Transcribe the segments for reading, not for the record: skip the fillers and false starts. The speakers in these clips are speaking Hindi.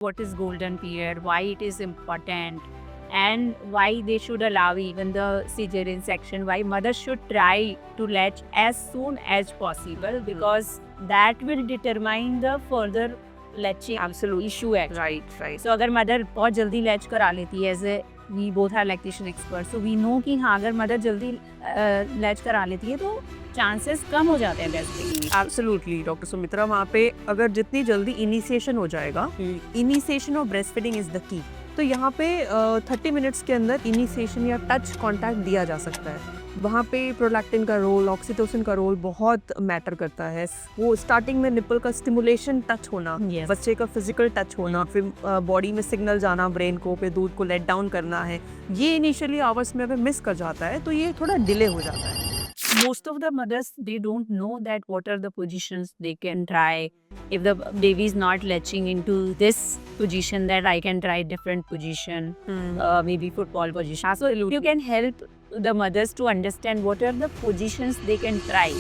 what is golden period, why it is important, and why they should allow even the cesarean section, why mothers should try to latch as soon as possible, because that will determine the further latching Absolutely. issue actually. Right. So अगर मदर बहुत जल्दी लैच करा लेती है, as a we both are lactation expert, so we know कि हाँ अगर मदर जल्दी लैच करा लेती है तो चांसेस कम हो जाते हैं breast feeding. Absolutely doctor Sumitra, वहाँ पे अगर जितनी जल्दी इनिशिएशन हो जाएगा, initiation of breast feeding is the key. तो यहाँ पे 30 मिनट्स के अंदर इनिशिएशन या टच कांटेक्ट दिया जा सकता है। वहाँ पे प्रोलैक्टिन का रोल, ऑक्सीटोसिन का रोल बहुत मैटर करता है। वो स्टार्टिंग में निपल का स्टिमुलेशन टच होना, Yes. बच्चे का फिजिकल टच होना, फिर बॉडी में सिग्नल जाना ब्रेन को, फिर दूध को लेट डाउन करना है, ये इनिशियली आवर्स में अगर मिस कर जाता है तो ये थोड़ा डिले हो जाता है। Most of the mothers, they don't know that what are the positions they can try. If the baby is not latching into this position, that I can try different position, maybe football position. So you can help the mothers to understand what are the positions they can try.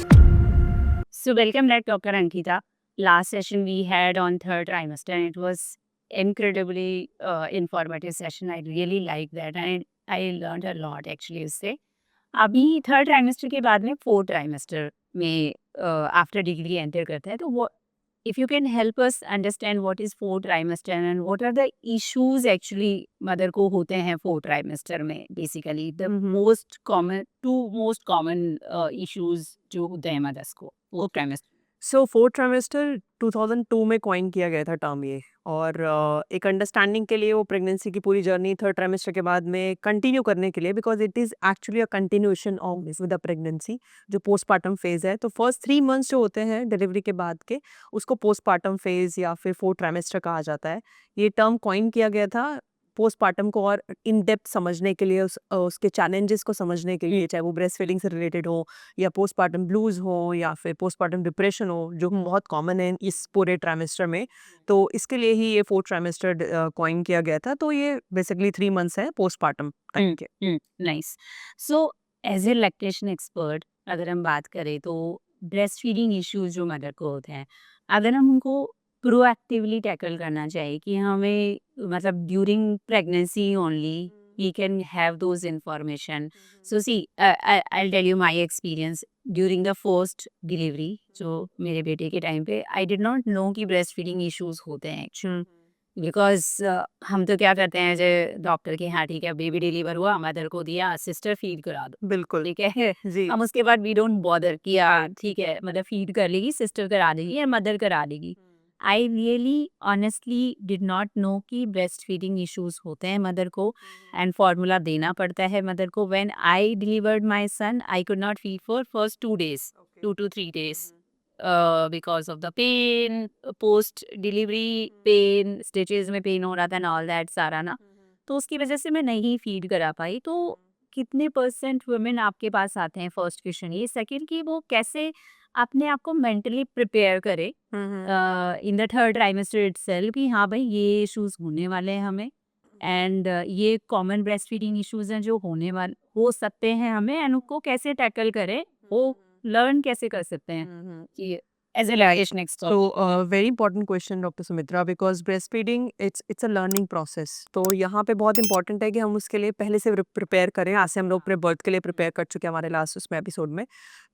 So welcome back, Dr. Ankita. Last session we had on third trimester, and it was incredibly informative session. I really liked that, and I learned a lot actually उससे। अभी थर्ड ट्राइमेस्टर के बाद में फोर्थ ट्राइमेस्टर में आफ्टर डिग्री एंटर करता है, तो वो if you can help us understand what is fourth trimester and what are the issues actually mother को होते हैं फोर्थ ट्राइमेस्टर में, basically the most common issues जो होते हैं मदर्स को fourth trimester. So fourth trimester 2002 में कॉइन किया गया था टर्म ये, और एक अंडरस्टैंडिंग के लिए वो प्रेगनेंसी की पूरी जर्नी थर्ड ट्राइमेस्टर के बाद में कंटिन्यू करने के लिए, because it is actually a continuation of this with the pregnancy, जो पोस्टपार्टम फेज है। तो फर्स्ट 3 मंथ्स जो होते हैं डिलीवरी के बाद के, उसको पोस्टपार्टम फेज या फिर फोर्थ ट्राइमेस्टर कहा जाता है। ये टर्म कॉइन किया गया था पोस्टपार्टम को और इन डेप्थ समझने के लिए, उसके चैलेंजेस को समझने के लिए, चाहे वो ब्रेस्ट फीडिंग से रिलेटेड हो या पोस्टपार्टम ब्लूज हो या फिर पोस्टपार्टम डिप्रेशन हो, जो बहुत कॉमन है इस पूरे ट्राइमेस्टर में। तो इसके लिए ही ये फोर्थ ट्राइमेस्टर कॉइन किया गया था। तो ये बेसिकली 3 मंथ्स है पोस्टपार्टम तक के। Nice. So as a lactation expert अगर हम बात करें तो ब्रेस्ट फीडिंग इश्यूज जो मदर को होते हैं, अगर हम उनको प्रोएक्टिवली टैकल करना चाहिए कि हमें मतलब during pregnancy only we can have those information. So see, I'll tell you my experience during the first delivery, जो मेरे बेटे के टाइम पे I did not know कि breast feeding issues होते हैं actually. बिकॉज हम तो क्या करते हैं, जो डॉक्टर के यहाँ ठीक है बेबी डिलीवर हुआ, मदर को दिया, सिस्टर फीड करा दो, बिल्कुल ठीक है। जी। हम उसके बाद वी डोंट बॉदर किया, ठीक है मदर फीड कर लेगी, सिस्टर करा देगी या मदर करा देगी। I really honestly did not know कि ब्रेस्ट फीडिंग इश्यूज होते हैं मदर को, एंड फार्मूला देना पड़ता है मदर को। When I delivered my son, I could not feed for first 2 days, 2 to 3 days, because of the pain, post delivery pain, stitches में पेन हो रहा था, and all that सारा ना, तो उसकी वजह से मैं नहीं फीड करा पाई। तो कितने परसेंट वुमेन आपके पास आते हैं, फर्स्ट क्वेश्चन ये। सेकंड कि वो कैसे अपने आप को मेंटली प्रिपेयर करे in the third trimester itself कि हाँ भाई ये इश्यूज होने वाले हैं हमें, एंड ये कॉमन ब्रेस्ट फीडिंग इश्यूज हैं जो होने वाले हो सकते हैं हमें, एंड उनको कैसे टैकल करें, वो लर्न कैसे कर सकते हैं कि एज ए लैक्टेशन एक्सपर्ट। तो very important question doctor Sumitra, because breast feeding it's a learning process. तो यहाँ पे बहुत इंपॉर्टेंट है कि हम उसके लिए पहले से प्रिपेयर करें। आज से हम लोग अपने बर्थ के लिए प्रिपेयर कर चुके हैं हमारे लास्ट उसमें एपिसोड में।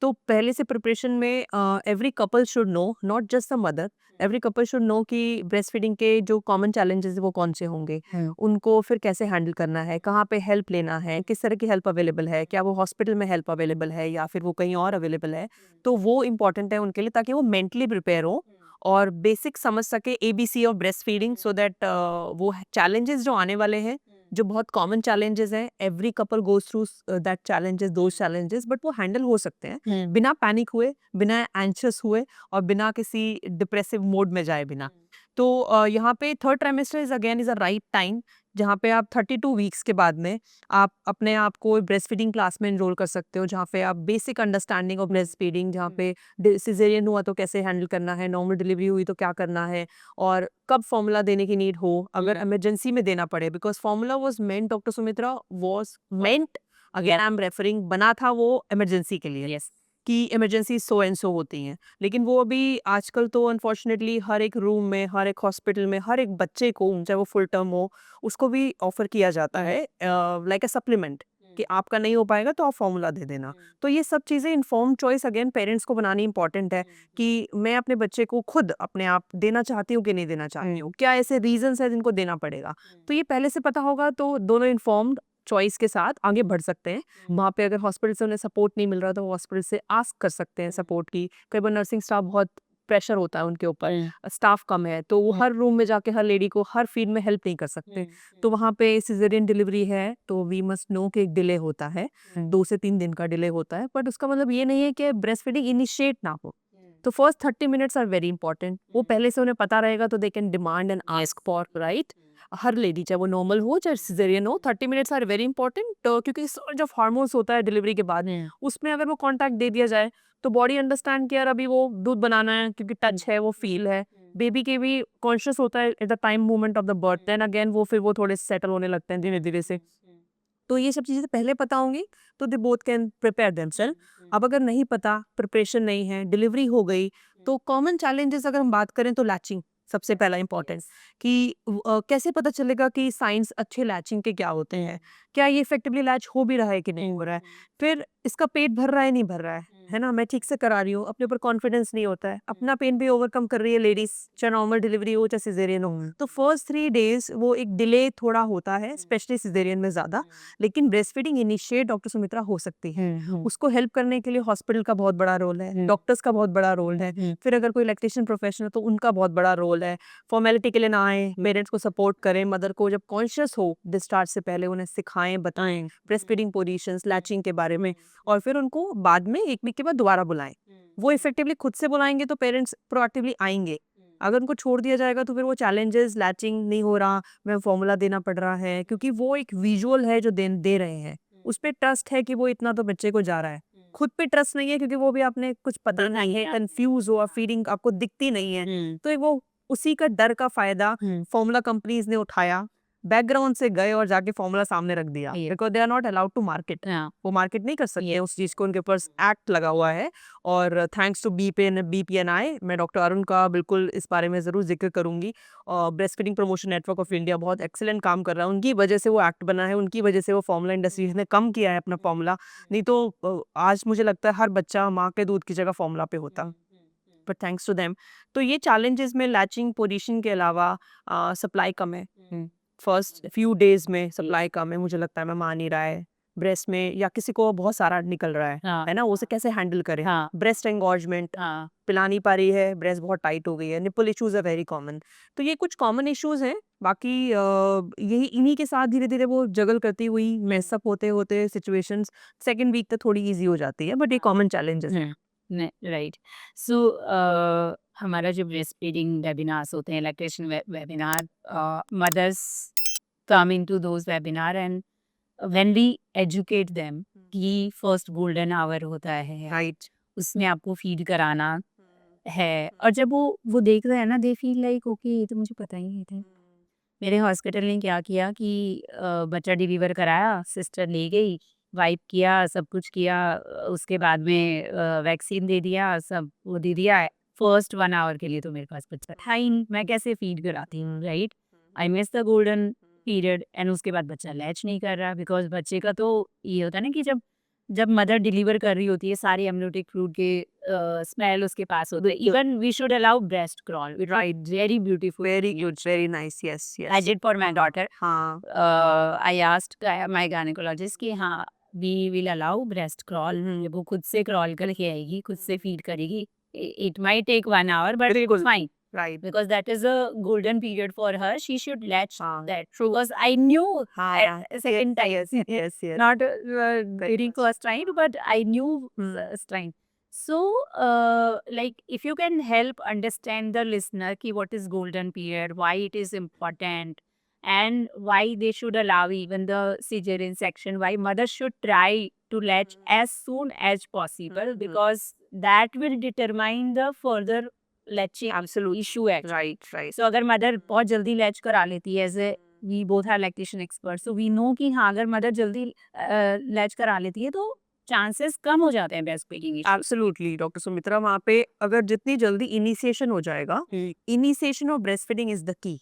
तो पहले से प्रिपरेशन में every couple should know, not just the mother, every couple should know कि ब्रेस्ट फीडिंग के जो कॉमन चैलेंजेस वो कौन से होंगे, उनको फिर कैसे हैंडल करना है, कहाँ पे हेल्प लेना है, किस तरह की हेल्प अवेलेबल है, क्या वो हॉस्पिटल में हेल्प अवेलेबल है या फिर वो कहीं और अवेलेबल है। तो वो इम्पॉर्टेंट है उनके लिए, ताकि वो मेंटली प्रिपेयर हो और बेसिक समझ सके ABC of breast feeding, so that वो चैलेंजेस जो आने वाले हैं, जो बहुत कॉमन चैलेंजेस हैं, every couple goes through that challenges, those challenges, but वो हैंडल हो सकते हैं बिना पैनिक हुए, बिना एंशियस हुए और बिना किसी डिप्रेसिव मोड में जाए बिना। तो यहाँ पे third trimester is again is a right time, जहाँ पे आप 32 वीक्स के बाद में आप अपने आप को ब्रेस्ट फीडिंग क्लास में एनरोल कर सकते हो, जहाँ पे आप basic understanding of breast feeding, जहाँ पे सिजेरियन हुआ तो कैसे हैंडल करना है, नॉर्मल डिलीवरी हुई तो क्या करना है, और कब फॉर्मूला देने की नीड हो, अगर इमरजेंसी में देना पड़े, because formula was meant, doctor Sumitra, was meant, again I am referring, बना था वो इमरजेंसी के लिए। यस। कि इमरजेंसी सो एंड सो होती हैं, लेकिन वो अभी आजकल तो अनफॉर्चुनेटली हर एक रूम में, हर एक हॉस्पिटल में, हर एक बच्चे को, चाहे वो फुल टर्म हो, उसको भी ऑफर किया जाता है लाइक अ सप्लीमेंट, कि आपका नहीं हो पाएगा तो आप फॉर्मूला दे देना। तो ये सब चीज़ें इन्फॉर्म्ड चॉइस अगेन पेरेंट्स को बनानी इंपॉर्टेंट है कि मैं अपने बच्चे को खुद अपने आप देना चाहती हूँ कि नहीं देना चाहती हूँ, क्या ऐसे रीजंस है जिनको देना पड़ेगा। तो ये पहले से पता होगा तो दोनों इन्फॉर्म्ड चॉइस के साथ आगे बढ़ सकते हैं। वहाँ पे अगर हॉस्पिटल से उन्हें सपोर्ट नहीं मिल रहा तो हॉस्पिटल से आस्क कर सकते हैं सपोर्ट की। कई बार नर्सिंग स्टाफ बहुत प्रेशर होता है उनके ऊपर, स्टाफ कम है, तो वो हर रूम में जाके हर लेडी को हर फील्ड में हेल्प नहीं कर सकते। तो वहाँ पे सिजेरियन डिलीवरी है तो वी मस्ट नो कि एक डिले होता है, 2 से 3 दिन का डिले होता है, बट उसका मतलब ये नहीं है कि ब्रेस्ट फीडिंग इनिशिएट ना हो। तो first 30 minutes are very important, वो पहले से उन्हें पता रहेगा तो they can demand and ask for, right. हर लेडी चाहे वो नॉर्मल हो चाहे सिजेरियन हो, 30 मिनट्स आर वेरी इंपॉर्टेंट, क्योंकि सर्ज ऑफ हार्मोन्स होता है डिलीवरी के बाद, उसमें अगर वो कांटेक्ट दे दिया जाए तो बॉडी अंडरस्टैंड कि यार अभी वो दूध बनाना है, क्योंकि टच है, वो फील है, बेबी के भी कॉन्शियस होता है at the time movement of the birth, then again वो फिर वो थोड़े सेटल होने लगते हैं धीरे धीरे से। तो ये सब चीज़ें पहले पता होंगी तो they both can prepare themself. अब अगर नहीं पता, प्रिपरेशन नहीं है, डिलीवरी हो गई, तो कॉमन चैलेंजेस अगर हम बात करें तो लैचिंग सबसे पहला इंपॉर्टेंट, कि कैसे पता चलेगा कि साइंस अच्छे लैचिंग के क्या होते हैं, क्या ये इफेक्टिवली लैच हो भी रहा है कि नहीं हो रहा है, फिर इसका पेट भर रहा है नहीं भर रहा है ना, मैं ठीक से करा रही हूँ, अपने ऊपर कॉन्फिडेंस नहीं होता है, अपना पेन भी ओवरकम कर रही है लेडीज, चाहे नॉर्मल डिलीवरी हो चाहे सिजेरियन हो। तो फर्स्ट 3 डेज वो एक डिले थोड़ा होता है, स्पेशली सिजेरियन में ज्यादा, लेकिन breast feeding initiate doctor Sumitra हो सकती है। उसको हेल्प करने के लिए हॉस्पिटल का बहुत बड़ा रोल है, डॉक्टर्स का बहुत बड़ा रोल है, फिर अगर कोई लैक्टेशन प्रोफेशनल तो उनका बहुत बड़ा रोल है। फॉर्मेलिटी के लिए ना आए, पेरेंट्स को सपोर्ट करें, मदर को जब कॉन्शियस हो डिस्चार्ज से पहले उन्हें सिखाएं, बताएं ब्रेस्ट फीडिंग पोजीशंस, लैचिंग के बारे में, और फिर उनको बाद में 1 वीक के बाद दोबारा बुलाएं। वो इफेक्टिवली खुद से बुलाएंगे तो पेरेंट्स प्रोएक्टिवली आएंगे। अगर उनको छोड़ दिया जाएगा तो फिर वो चैलेंजेस, लैचिंग नहीं हो रहा, मैं फॉर्मूला देना पड़ रहा है, क्योंकि वो एक विजुअल है जो दे रहे हैं, उस पर ट्रस्ट है कि वो इतना तो बच्चे को जा रहा है, खुद पे ट्रस्ट नहीं है क्योंकि वो भी आपने कुछ पता नहीं है, कंफ्यूज हो, फीडिंग आपको दिखती नहीं है, तो वो उसी का डर का फायदा फॉर्मूला कंपनीज ने उठाया, बैकग्राउंड से गए और जाके फॉर्मूला सामने रख दिया, because they are not allowed to market. वो मार्केट नहीं कर सकते उस चीज को, उनके ऊपर एक्ट लगा हुआ है। और थैंक्स टू BPNI, मैं डॉक्टर अरुण का बिल्कुल इस बारे में जरूर जिक्र करूंगी। Breast feeding promotion network of India बहुत एक्सीलेंट काम कर रहा है, उनकी वजह से वो एक्ट बना है, उनकी वजह से वो फॉर्मूला इंडस्ट्रीज ने कम किया है अपना फॉर्मूला, नहीं तो आज मुझे लगता है हर बच्चा माँ के दूध की जगह फॉर्मूला पे होता, बट थैंक्स टू देम। तो ये चैलेंजेस में लैचिंग पोजीशन के अलावा सप्लाई कम है, फर्स्ट फ्यू डेज में सप्लाई कम है, मुझे लगता है मैं मान नहीं रहा है ब्रेस्ट में, या किसी को बहुत सारा निकल रहा है ना, वो उसे कैसे हैंडल करें। ब्रेस्ट एंगॉर्जमेंट, पिला नहीं पा रही है, ब्रेस्ट बहुत टाइट हो गई है, nipple issues are very common. तो ये कुछ कॉमन इश्यूज हैं, बाकी यही इन्हीं के साथ धीरे धीरे वो जगल करती हुई मेसअप होते होते सिचुएशंस सेकंड वीक तक थोड़ी इजी हो जाती है, बट ये कॉमन चैलेंजेस हैं। राइट। सो हमारा जो ब्रेस्ट फीडिंग वेबिनार्स होते हैं, lactation webinar, mothers come into those webinar and when we educate them कि फर्स्ट गोल्डन आवर होता है, राइट, उसमें आपको फीड कराना है, और जब वो देख रहे हैं ना, दे फील लाइक ओके ये तो मुझे पता ही नहीं था। मेरे हॉस्पिटल ने क्या किया कि बच्चा डिलीवर कराया, सिस्टर ले गई, वाइप किया, सब कुछ किया, उसके बाद में वैक्सीन दे दिया, सब वो दे दिया। फर्स्ट 1 आवर के लिए तो मेरे पास बच्चा था ही नहीं, मैं कैसे फीड कराती हूँ, right. I miss the golden period, and उसके बाद बच्चा लैच नहीं कर रहा, बिकॉज बच्चे का तो ये होता है ना कि जब जब मदर डिलीवर कर रही होती है, सारी एमनियोटिक फ्लूइड के स्मेल उसके पास होते हैं। Even we should allow breast crawl, right, very beautiful, very good, very nice, yes I did for my daughter. हाँ, आई आस्क्ड माय गायनेकोलॉजिस्ट कि हाँ we will allow breast crawl, वो खुद से क्रॉल करके आएगी, खुद से फीड करेगी, it might take 1 hour but बिल्कुल, fine, right, because that is a golden period for her. She should latch हाँ, that, because I knew हाँ, at second time, yes, yes, yes, not very during much. first time, but I knew first time. So, like, if you can help understand the listener ki what is golden period, why it is important, and why they should allow even the cesarean section, why mothers should try to latch as soon as possible, because that will determine the further latching Absolutely. issue actually. Right, right. So अगर मदर बहुत जल्दी लैच करा लेती है, as a we both are lactation expert, so we know कि हाँ अगर मदर जल्दी लैच करा लेती है तो चांसेस कम हो जाते हैं breast feeding absolutely doctor Sumitra, वहाँ पे अगर जितनी जल्दी इनिशिएशन हो जाएगा, initiation of breast feeding is the key.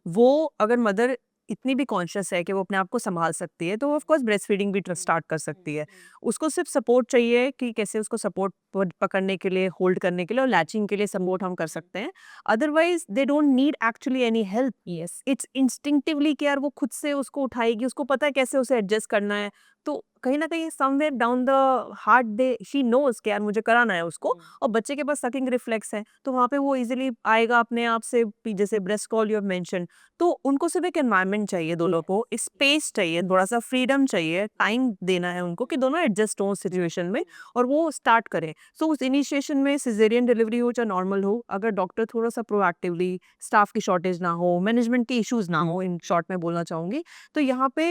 वो अगर मदर इतनी भी कॉन्शियस है कि वो अपने आप को संभाल सकती है, तो ऑफ कोर्स ब्रेस्ट फीडिंग भी स्टार्ट कर सकती है। उसको सिर्फ सपोर्ट चाहिए कि कैसे उसको सपोर्ट पकड़ने के लिए, होल्ड करने के लिए और लैचिंग के लिए सपोर्ट हम कर सकते हैं। Otherwise they don't need actually any help. Yes it's instinctively कि यार वो खुद से उसको उठाएगी, उसको पता है कैसे उसे एडजस्ट करना है। तो कहीं ना कहीं somewhere down the heart they she knows कि यार मुझे कराना है उसको। और बच्चे के पास सकिंग रिफ्लेक्स है, तो वहाँ पे वो इजीली आएगा अपने आप से। जैसे breast call you have mention, तो उनको सिर्फ एक एनवायरनमेंट चाहिए, दोनों को स्पेस चाहिए, थोड़ा सा फ्रीडम चाहिए, टाइम देना है उनको कि दोनों एडजस्ट हो सिचुएशन में और वो स्टार्ट करें। सो उस इनिशिएशन में सिजेरियन डिलीवरी हो चाहे नॉर्मल हो, अगर डॉक्टर थोड़ा सा प्रोएक्टिवली, स्टाफ की शॉर्टेज ना हो, मैनेजमेंट के इश्यूज ना हो, इन शॉर्ट में बोलना चाहूंगी, तो यहाँ पे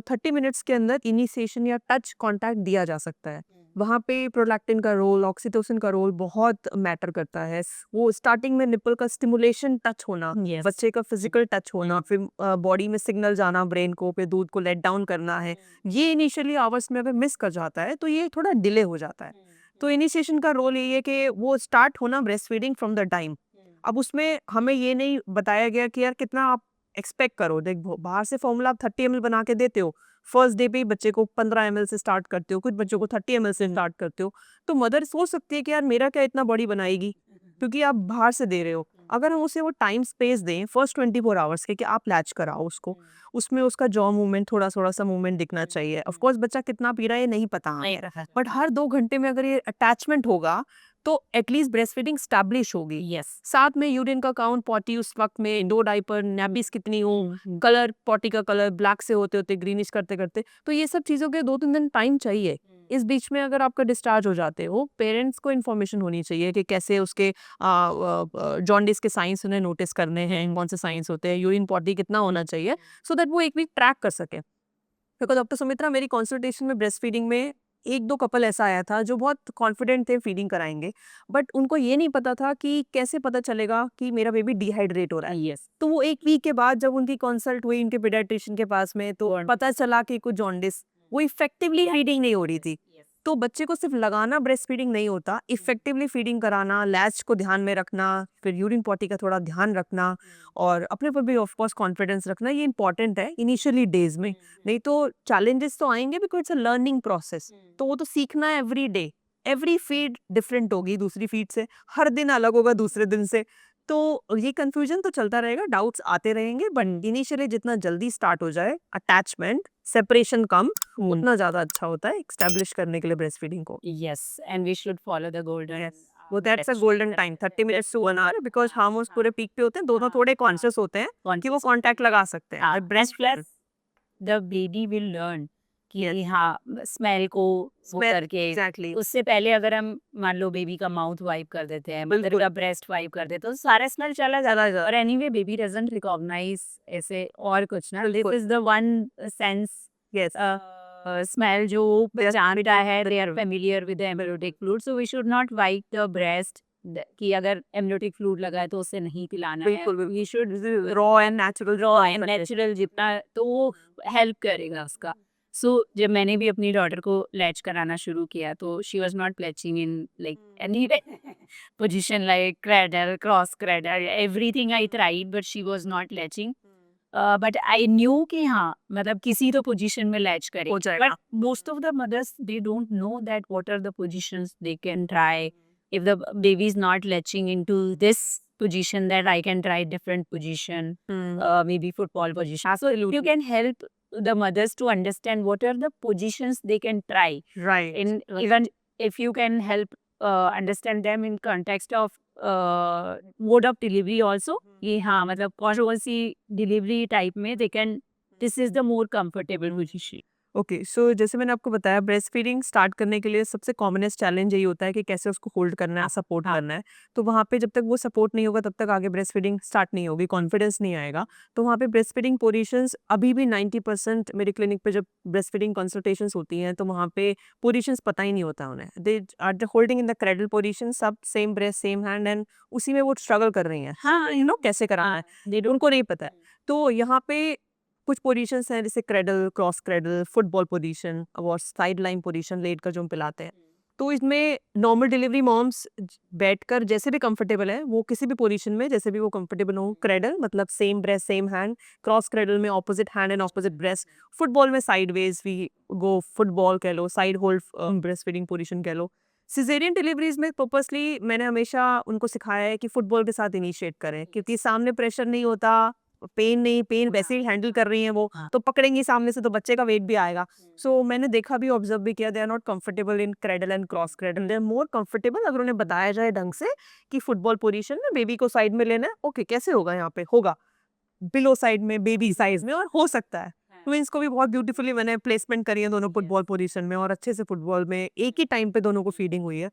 30 मिनट्स के अंदर इनिशिएशन या टच कांटेक्ट दिया जा सकता है। वहाँ पे प्रोलैक्टिन का रोल, ऑक्सीटोसिन का रोल बहुत मैटर करता है। वो स्टार्टिंग में निपल का स्टिमुलेशन टच होना, Yes. बच्चे का फिजिकल टच होना, फिर बॉडी में सिग्नल जाना ब्रेन को, फिर दूध को लेट डाउन करना है, ये इनिशियली आवर्स में अगर मिस कर जाता है तो ये थोड़ा डिले हो जाता है। तो इनिशिएशन का रोल यही है कि वो स्टार्ट होना breast feeding from the time. अब उसमें हमें ये नहीं बताया गया कि यार कितना आप एक्सपेक्ट करो। देख बाहर से फॉर्मूला आप 30 ml बना के देते हो, फर्स्ट डे पे ही बच्चे को 15 ml से स्टार्ट करते हो, कुछ बच्चों को 30 ml से स्टार्ट करते हो। तो मदर सोच सकती है कि यार मेरा क्या इतना बॉडी बनाएगी, क्योंकि आप बाहर से दे रहे हो। अगर हम उसे वो टाइम स्पेस दें फर्स्ट 24 आवर्स के कि आप लैच कराओ उसको, उसमें उसका जॉ मूवमेंट, थोड़ा थोड़ा सा मूवमेंट दिखना चाहिए। ऑफ कोर्स बच्चा कितना पी रहा है ये नहीं पता हमें, नहीं रहा बट हर 2 घंटे में अगर ये अटैचमेंट होगा तो एटलीस्ट ब्रेस्ट फीडिंग स्टैब्लिश होगी। यस साथ में यूरिन का काउंट, पॉटी उस वक्त में, 2 डायपर, नैपीज कितनी हो, कलर, पॉटी का कलर ब्लैक से होते होते ग्रीनिश करते करते, तो ये सब चीज़ों के 2-3 दिन टाइम चाहिए। इस बीच में अगर आपका डिस्चार्ज हो जाते हो, पेरेंट्स को इन्फॉर्मेशन होनी चाहिए कि कैसे उसके जॉन्डिस के साइंस उन्हें नोटिस करने हैं, कौन से साइंस होते हैं, यूरिन पॉटी कितना होना चाहिए, सो दैट वो एक वीक ट्रैक कर सके। बिकॉज डॉक्टर सुमित्रा, मेरी कंसल्टेशन में ब्रेस्ट फीडिंग में 1-2 कपल ऐसा आया था जो बहुत कॉन्फिडेंट थे फीडिंग कराएंगे, बट उनको ये नहीं पता था कि कैसे पता चलेगा कि मेरा बेबी डिहाइड्रेट हो रहा है। यस तो वो 1 वीक के बाद जब उनकी कंसल्ट हुई उनके पीडियाट्रिशियन के पास में, तो पता चला कि कुछ जॉन्डिस, वो इफेक्टिवली फीडिंग नहीं हो रही थी। तो बच्चे को सिर्फ लगाना ब्रेस्ट फीडिंग नहीं होता, इफेक्टिवली फीडिंग कराना, लैच को ध्यान में रखना, फिर यूरिन पॉटी का थोड़ा ध्यान रखना और अपने पर भी ऑफ कोर्स कॉन्फिडेंस रखना, ये इंपॉर्टेंट है इनिशियली डेज में। नहीं तो चैलेंजेस तो आएंगे, because it's a learning process. तो वो तो सीखना है every day. Every feed different होगी दूसरी फीड से, हर दिन अलग होगा दूसरे दिन से। तो ये कंफ्यूजन तो चलता रहेगा, डाउट्स आते रहेंगे, बट इनिशियली जितना जल्दी स्टार्ट हो जाए अटैचमेंट, सेपरेशन कम, उतना ज्यादा अच्छा होता है एस्टेब्लिश करने के लिए ब्रेस्ट फीडिंग को। Yes and we should follow the golden वो that's a golden time, 30 minutes to 1 hour, because hormones पूरे पीक पे होते हैं, दोनों थोड़े कॉन्शियस होते हैं कि वो कांटेक्ट लगा सकते हैं। Breast plus the baby will learn कि हाँ स्मेल को वो Smell, करके एग्जैक्टली, उससे पहले अगर हम मान लो बेबी का माउथ वाइप कर देते हैं, मदर बिल्कुल। का ब्रेस्ट वाइप कर देते हैं, तो सारा स्मेल चला जाता है। और एनीवे बेबी डजंट रिकॉग्नाइज ऐसे और कुछ ना, दिस बिल्कुल। Is the one sense yes, smell जो पहचानता है, they are familiar with the amniotic fluid, so we should not wipe the breast कि अगर एम्नियोटिक फ्लूइड लगा है तो उसे नहीं पिलाना है। बिल्कुल, we should raw and natural, raw and natural जितना, तो वो हेल्प करेगा उसका। सो जब मैंने भी अपनी डॉटर को लैच कराना शुरू किया तो she was not latching in like any position like cradle, cross cradle, everything I tried but she was not latching. But I knew कि हाँ मतलब किसी तो पोजीशन में लैच करे, हो जाएगा। But most of the mothers they don't know that what are the positions they can try if the baby is not latching into this position, that I can try different position, maybe football position. So you can help the mothers to understand what are the positions they can try. Right, In even if you can help understand them in context of mode of delivery also. ये हाँ मतलब कौन सी delivery type में they can, this is the more comfortable position. Okay. So जैसे मैंने आपको बताया, ब्रेस्ट फीडिंग स्टार्ट करने के लिए सबसे कॉमनेस्ट चैलेंज यही होता है कि कैसे उसको होल्ड करना है, सपोर्ट करना है। तो वहाँ पे जब तक वो सपोर्ट नहीं होगा तब तक आगे ब्रेस्ट फीडिंग स्टार्ट नहीं होगी, कॉन्फिडेंस नहीं आएगा। तो वहाँ पे ब्रेस्ट फीडिंग पोजीशंस अभी भी 90% मेरे क्लिनिक पे जब ब्रेस्ट फीडिंग कंसल्टेशंस होती हैं तो वहाँ पे पोजीशंस पता ही नहीं होता उन्हें। They are holding in the cradle position, सब same breast same hand, and उसी में वो स्ट्रगल कर रही हैं, हाँ कैसे कराना है, उनको नहीं पता है। तो यहाँ पे कुछ पोजीशंस हैं जैसे cradle, cross cradle, football position और साइड लाइन पोजीशन लेट कर जो हम पिलाते हैं। तो इसमें नॉर्मल डिलीवरी मॉम्स बैठकर जैसे भी कंफर्टेबल है वो किसी भी पोजीशन में जैसे भी वो कंफर्टेबल हो, क्रेडल मतलब same breast same hand, cross cradle में opposite hand and opposite breast, football में साइडवेज वी गो फुटबॉल कह लो, side hold breast feeding position कह लो। सिजेरियन डिलीवरीज में पर्पसली मैंने हमेशा उनको सिखाया है कि फुटबॉल के साथ इनिशिएट करें क्योंकि सामने प्रेशर नहीं होता, पेन नहीं, पेन वैसे ही हैंडल कर रही हैं वो, तो पकड़ेंगी सामने से तो बच्चे का वेट भी आएगा। सो मैंने देखा भी, ऑब्जर्व भी किया, they are not comfortable in cradle and cross cradle, they are more comfortable अगर उन्हें बताया जाए ढंग से कि फुटबॉल पोजीशन में बेबी को साइड में लेना है, ओके कैसे होगा, यहाँ पे होगा बिलो साइड में बेबी साइज में, और हो सकता है। ट्विंस को भी बहुत ब्यूटीफुली मैंने प्लेसमेंट करी है दोनों फुटबॉल पोजीशन में, और अच्छे से फुटबॉल में एक ही टाइम पे दोनों को फीडिंग हुई है।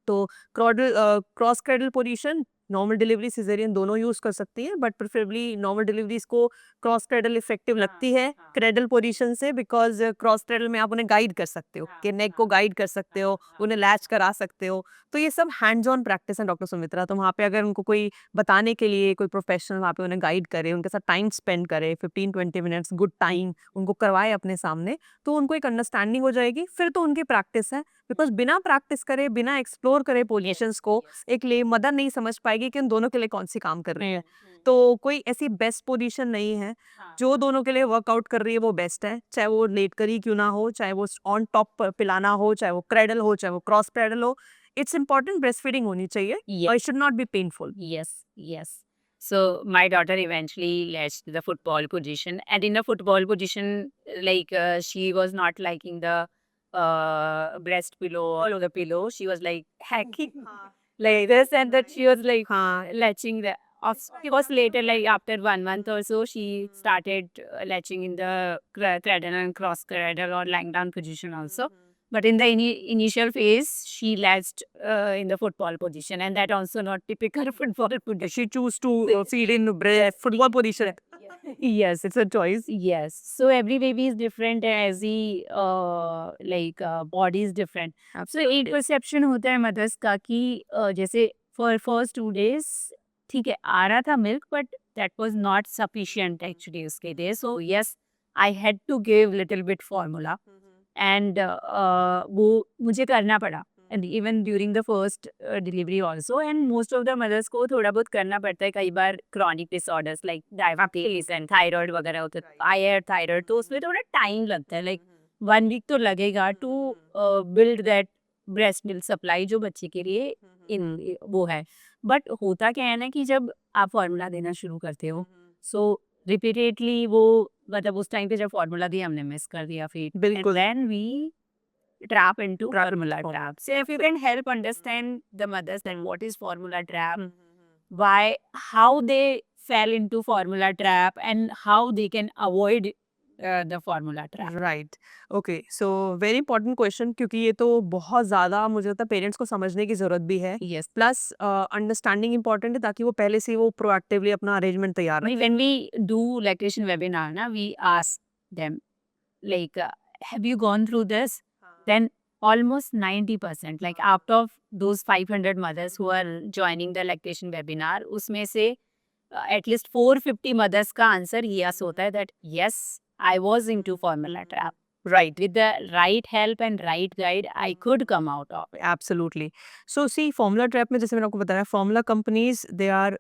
तो cross cradle position normal delivery caesarean दोनों यूज कर सकती हैं, बट प्रेफरेबली नॉर्मल डिलीवरीज को क्रॉस क्रेडल इफेक्टिव लगती है क्रेडल पोजीशन से, बिकॉज क्रॉस क्रेडल में आप उन्हें गाइड कर सकते हो कि नेक को गाइड कर सकते हो, उन्हें लैच करा सकते हो। तो ये सब हैंड्स ऑन प्रैक्टिस है डॉक्टर सुमित्रा। तो वहाँ पे अगर उनको कोई बताने के लिए कोई प्रोफेशनल वहाँ पे उन्हें गाइड करे, उनके साथ टाइम स्पेंड करे, 15-20 मिनट्स गुड टाइम उनको करवाए अपने सामने, तो उनको एक अंडरस्टैंडिंग हो जाएगी। फिर तो उनकी प्रैक्टिस है, बिकॉज बिना प्रैक्टिस करे, बिना एक्सप्लोर करे पोजीशंस को, एक ले मदर नहीं समझ पाएगी कि उन दोनों के लिए कौन सी काम कर रही है। तो कोई ऐसी बेस्ट पोजीशन नहीं है, जो दोनों के लिए वर्कआउट कर रही है वो बेस्ट है, चाहे वो लेट कर ही क्यों ना हो, चाहे वो ऑन टॉप पिलाना हो, चाहे वो क्रेडल हो, चाहे वो क्रॉस क्रेडल हो। इट्स इम्पोर्टेंट ब्रेस्ट फीडिंग होनी चाहिए Yes, और it should not be painful. yes, yes. So my daughter eventually left the football position, and in the football position, like she was not liking the breast pillow or the pillow. She was like hacking like this, and that she was like latching the. Because later, like after 1 month or so, she started latching in the cradle and cross cradle or lying down position also. But in the initial phase, she latched in the football position, and that also not typical football position. She choose to feed in breast football position. Yes, it's a choice. Yes. So every baby is different, and every body is different. So एक perception होता है mothers का कि जैसे for first 2 days ठीक है आ रहा था milk, but that was not sufficient actually उसके लिए. So yes, I had to give little bit formula, and वो मुझे करना पड़ा. And even during the first delivery also, and most of the mothers को थोड़ा बहुत करना पड़ता है कई बार chronic disorders like diabetes and thyroid वगैरह होते हैं, higher thyroid, तो उसमें थोड़ा टाइम लगता है, like 1 week तो लगेगा to build that breast milk supply जो बच्चे के लिए इन वो है. बट होता क्या है ना कि जब आप फॉर्मूला देना शुरू करते हो, सो रिपीटेडली वो मतलब उस टाइम पे जब फॉर्मूला दिया हमने मिस कर दिया फिर. बिल्कुल. Then we trap into formula trap. So if you can help understand the mothers then what is formula trap, why, how they fell into formula trap, and how they can avoid the formula trap. Right. Okay, so very important question, क्योंकि ये तो बहुत ज़्यादा मुझे लगता है पेरेंट्स को समझने की ज़रूरत भी है, Yes. प्लस अंडरस्टैंडिंग इंपॉर्टेंट है ताकि वो पहले से वो प्रोएक्टिवली अपना अरेंजमेंट तैयार रखें. When we do lactation webinar, na, we ask them like, have you gone through this? Then almost 90%, like out of those 500 mothers who are joining the lactation webinar, उसमें से at least 450 mothers का आंसर yes होता है that yes, I was into formula trap. Right. With the right help and right guide, I could come out of it. Absolutely. So see formula trap में जैसे मैंने आपको बताया, फॉर्मूला कंपनीज दे आर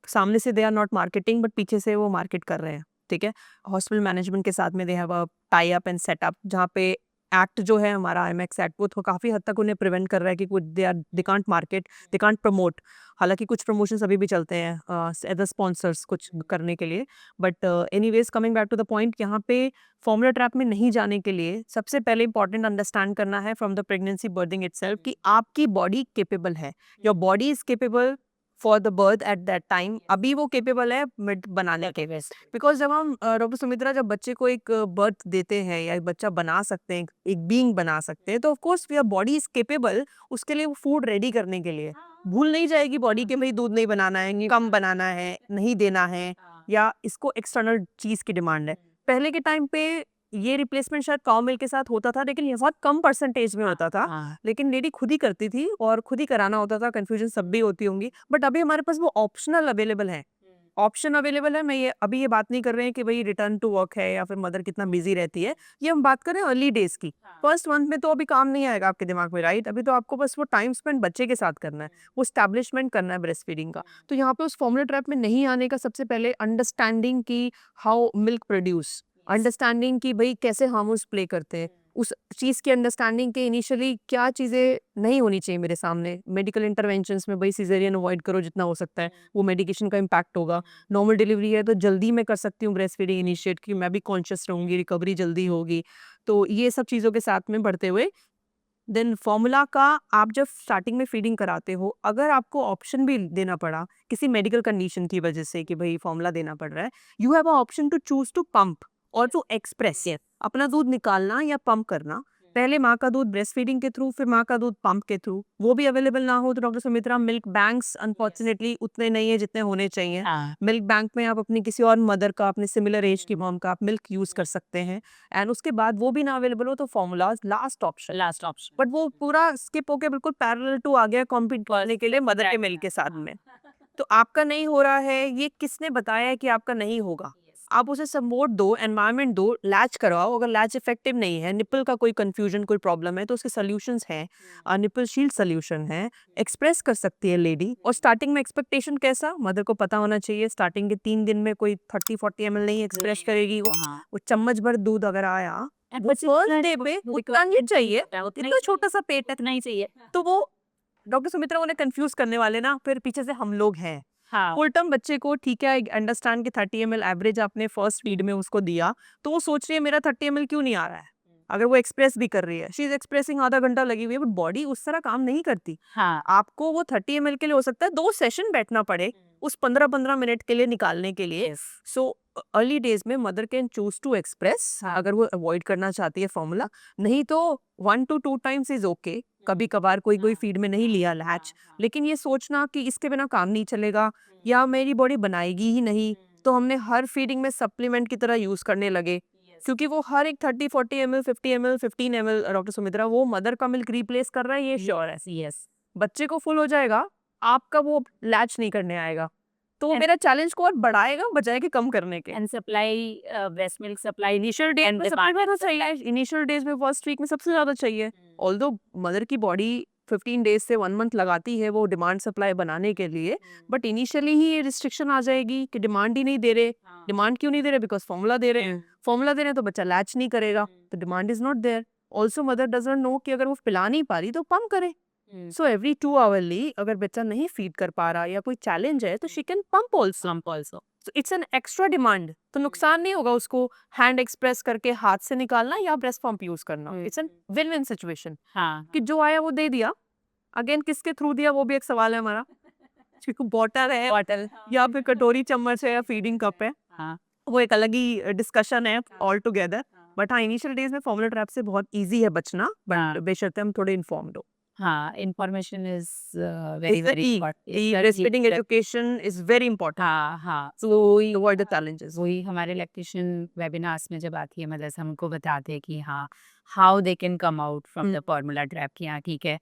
सामने से they are not marketing, but पीछे से वो मार्केट कर रहे हैं. ठीक है, हॉस्पिटल मैनेजमेंट के साथ में they have a tie up and setup, जहाँ पे एक्ट जो है हमारा IMAX एक्ट वो तो काफ़ी हद तक उन्हें प्रिवेंट कर रहा है कि they can't market, they can't promote. हालांकि कुछ प्रमोशंस अभी भी चलते हैं एज अ स्पॉन्सर्स कुछ करने के लिए, but anyways coming back to the point, यहाँ पे फॉर्मूला ट्रैप में नहीं जाने के लिए सबसे पहले इंपॉर्टेंट अंडरस्टैंड करना है from the pregnancy berthing itself कि आपकी बॉडी केपेबल है, your body is capable for the birth at that time. अभी वो केपेबल है मिड बनाने के. बिकॉज जब हम डॉक्टर सुमित्रा जब बच्चे को एक बर्थ देते हैं या एक बच्चा बना सकते हैं, एक बीइंग बना सकते हैं, तो of course your body is capable उसके लिए वो फूड रेडी करने के लिए. भूल नहीं जाएगी बॉडी के भाई दूध नहीं बनाना है, कम बनाना है, नहीं देना है, या इसको एक्सटर्नल चीज की डिमांड है. पहले के टाइम पे ये रिप्लेसमेंट शायद काउ मिल्क के साथ होता था, लेकिन ये बहुत कम परसेंटेज में होता था, लेकिन लेडी खुद ही करती थी और खुद ही कराना होता था. कंफ्यूजन सब भी होती होंगी, बट अभी हमारे पास वो ऑप्शनल अवेलेबल है. ऑप्शन अवेलेबल है। मैं ये बात नहीं कर रहे हैं कि भाई रिटर्न टू वर्क है या फिर मदर कितना बिजी रहती है, ये हम बात कर रहे हैं अर्ली डेज की। फर्स्ट मंथ में तो अभी काम नहीं आएगा आपके दिमाग में, राइट? अभी तो आपको बस वो टाइम स्पेंड बच्चे के साथ करना है, वो स्टैब्लिशमेंट करना है ब्रेस्ट फीडिंग का। तो यहाँ पे उस फॉर्मूला ट्रैप में नहीं आने का सबसे पहले अंडरस्टैंडिंग की हाउ मिल्क प्रोड्यूस, अंडरस्टैंडिंग की भाई कैसे हार्मोन्स प्ले करते हैं, उस चीज़ की अंडरस्टैंडिंग के इनिशियली क्या चीज़ें नहीं होनी चाहिए मेरे सामने। मेडिकल इंटरवेंशंस में भाई सिजेरियन अवॉइड करो जितना हो सकता है, वो मेडिकेशन का इम्पैक्ट होगा। नॉर्मल डिलीवरी है तो जल्दी मैं कर सकती हूँ ब्रेस्ट फीडिंग इनिशिएट, कि मैं भी कॉन्शियस रहूँगी, रिकवरी जल्दी होगी। तो ये सब चीज़ों के साथ में बढ़ते हुए देन फॉर्मूला का आप जब स्टार्टिंग में फीडिंग कराते हो, अगर आपको ऑप्शन भी देना पड़ा किसी मेडिकल कंडीशन की वजह से कि भाई फॉर्मूला देना पड़ रहा है, you have a option to choose to pump और टू एक्सप्रेस, अपना दूध निकालना या पंप करना। पहले माँ का दूध ब्रेस्ट फीडिंग के थ्रू, फिर माँ का दूध पंप के थ्रू। वो भी अवेलेबल ना हो तो doctor Sumitra milk banks unfortunately उतने नहीं है जितने होने चाहिए। हाँ, मिल्क बैंक में आप अपनी किसी और मदर का, अपने सिमिलर एज की मॉम का आप मिल्क यूज कर सकते हैं। एंड उसके बाद वो भी ना अवेलेबल हो तो formulas last option. Last option. But वो पूरा स्किप होके बिल्कुल पैरेलल टू आ गया कॉम्पीट करने के लिए मदर के मिल्क के साथ में। तो आपका नहीं हो रहा है, ये किसने बताया है कि आपका नहीं होगा? आप उसे सपोर्ट दो, एनवायरनमेंट दो, लैच करवाओ। अगर लैच इफेक्टिव नहीं है, निपल का कोई कंफ्यूजन, कोई प्रॉब्लम है तो उसके सॉल्यूशंस हैं। निपल शील्ड सॉल्यूशन है, एक्सप्रेस कर सकती है लेडी। और स्टार्टिंग में एक्सपेक्टेशन कैसा, मदर को पता होना चाहिए स्टार्टिंग के 3 दिन में कोई 30-40 ml नहीं एक्सप्रेस करेगी वो। हाँ, वो चम्मच भर दूध अगर आया, And वो बच्चे फर्स्ट डे पे उतना नहीं चाहिए, उतना इतना छोटा सा पेट है, उतना ही चाहिए। तो वो डॉक्टर सुमित्रा उन्हें कंफ्यूज करने वाले ना, फिर पीछे से हम लोग हैं। हाँ, फुल टर्म बच्चे को ठीक है, अंडरस्टैंड कि 30 ml एवरेज आपने फर्स्ट फीड में उसको दिया, तो वो सोच रही है मेरा 30 ml क्यों नहीं आ रहा है। अगर वो एक्सप्रेस भी कर रही है, शी इज एक्सप्रेसिंग, आधा घंटा लगी हुई है, बट बॉडी उस तरह काम नहीं करती। हाँ, आपको वो 30 ml के लिए हो सकता है 2 सेशन बैठना पड़े उस 15-15 मिनट के लिए निकालने के लिए। yes, सो अर्ली डेज में mother can choose to express हाँ, अगर वो अवॉइड करना चाहती है फॉर्मूला। नहीं तो 1 to 2 टाइम्स इज ओके। कभी कभार कोई फीड में नहीं लिया लैच, लेकिन ये सोचना कि इसके बिना काम नहीं चलेगा या मेरी बॉडी बनाएगी ही नहीं, तो हमने हर फीडिंग में सप्लीमेंट की तरह यूज करने लगे। क्योंकि वो हर एक 30-40 ml, 50 ml, 15 ml doctor Sumitra वो मदर का मिल्क रिप्लेस कर रहा है, ये श्योर है। yes. बच्चे को फुल हो जाएगा, आपका वो लैच नहीं करने आएगा, तो वो And- मेरा चैलेंज को और बढ़ाएगा बजाय के कम करने के। And supply breast milk supply initial days and में सबसे demand ज्यादा चाहिए, इनिशियल डेज में फर्स्ट वीक में सबसे ज्यादा चाहिए। ऑल्दो मदर की बॉडी 15 डेज से 1 मंथ लगाती है वो डिमांड सप्लाई बनाने के लिए, बट इनिशियली ही ये रिस्ट्रिक्शन आ जाएगी कि डिमांड ही नहीं दे रहे। डिमांड क्यों नहीं दे रहे? बिकॉज फॉर्मूला दे रहे हैं। फॉर्मूला दे रहे हैं तो बच्चा लैच नहीं करेगा, तो demand is not there. Also mother doesn't know कि अगर वो पिला नहीं पा रही तो पंप करे। सो एवरी 2 आवरली अगर बच्चा नहीं फीड कर पा रहा या कोई चैलेंज है तो she can pump also. slump also. It's an extra demand, तो नुकसान नहीं होगा उसको हैंड एक्सप्रेस करके हाथ से निकालना या ब्रेस्ट पंप यूज करना। It's an win win situation हाँ, कि जो आया वो दे दिया। अगेन किसके थ्रू दिया वो भी एक सवाल है हमारा, क्योंकि बॉटल है बॉटल, या फिर कटोरी चम्मच है या फीडिंग कप है, हाँ, वो एक अलग ही डिस्कशन है ऑल टुगेदर। बट हाँ, इनिशियल डेज में फॉर्मूला ट्रैप से बहुत इजी है बचना, हाँ। बट बेशर्ते हम थोड़े इन्फॉर्म्ड हो। हाँ, information is very It's the very key. important. The It's the breastfeeding key. education is very important हाँ, हाँ, to avoid the challenges. वही हमारे लैक्टेशन वेबिनार्स में जब आती है मतलब हमको बताते हैं कि हाँ how they can come out from the formula trap कि हाँ ठीक है।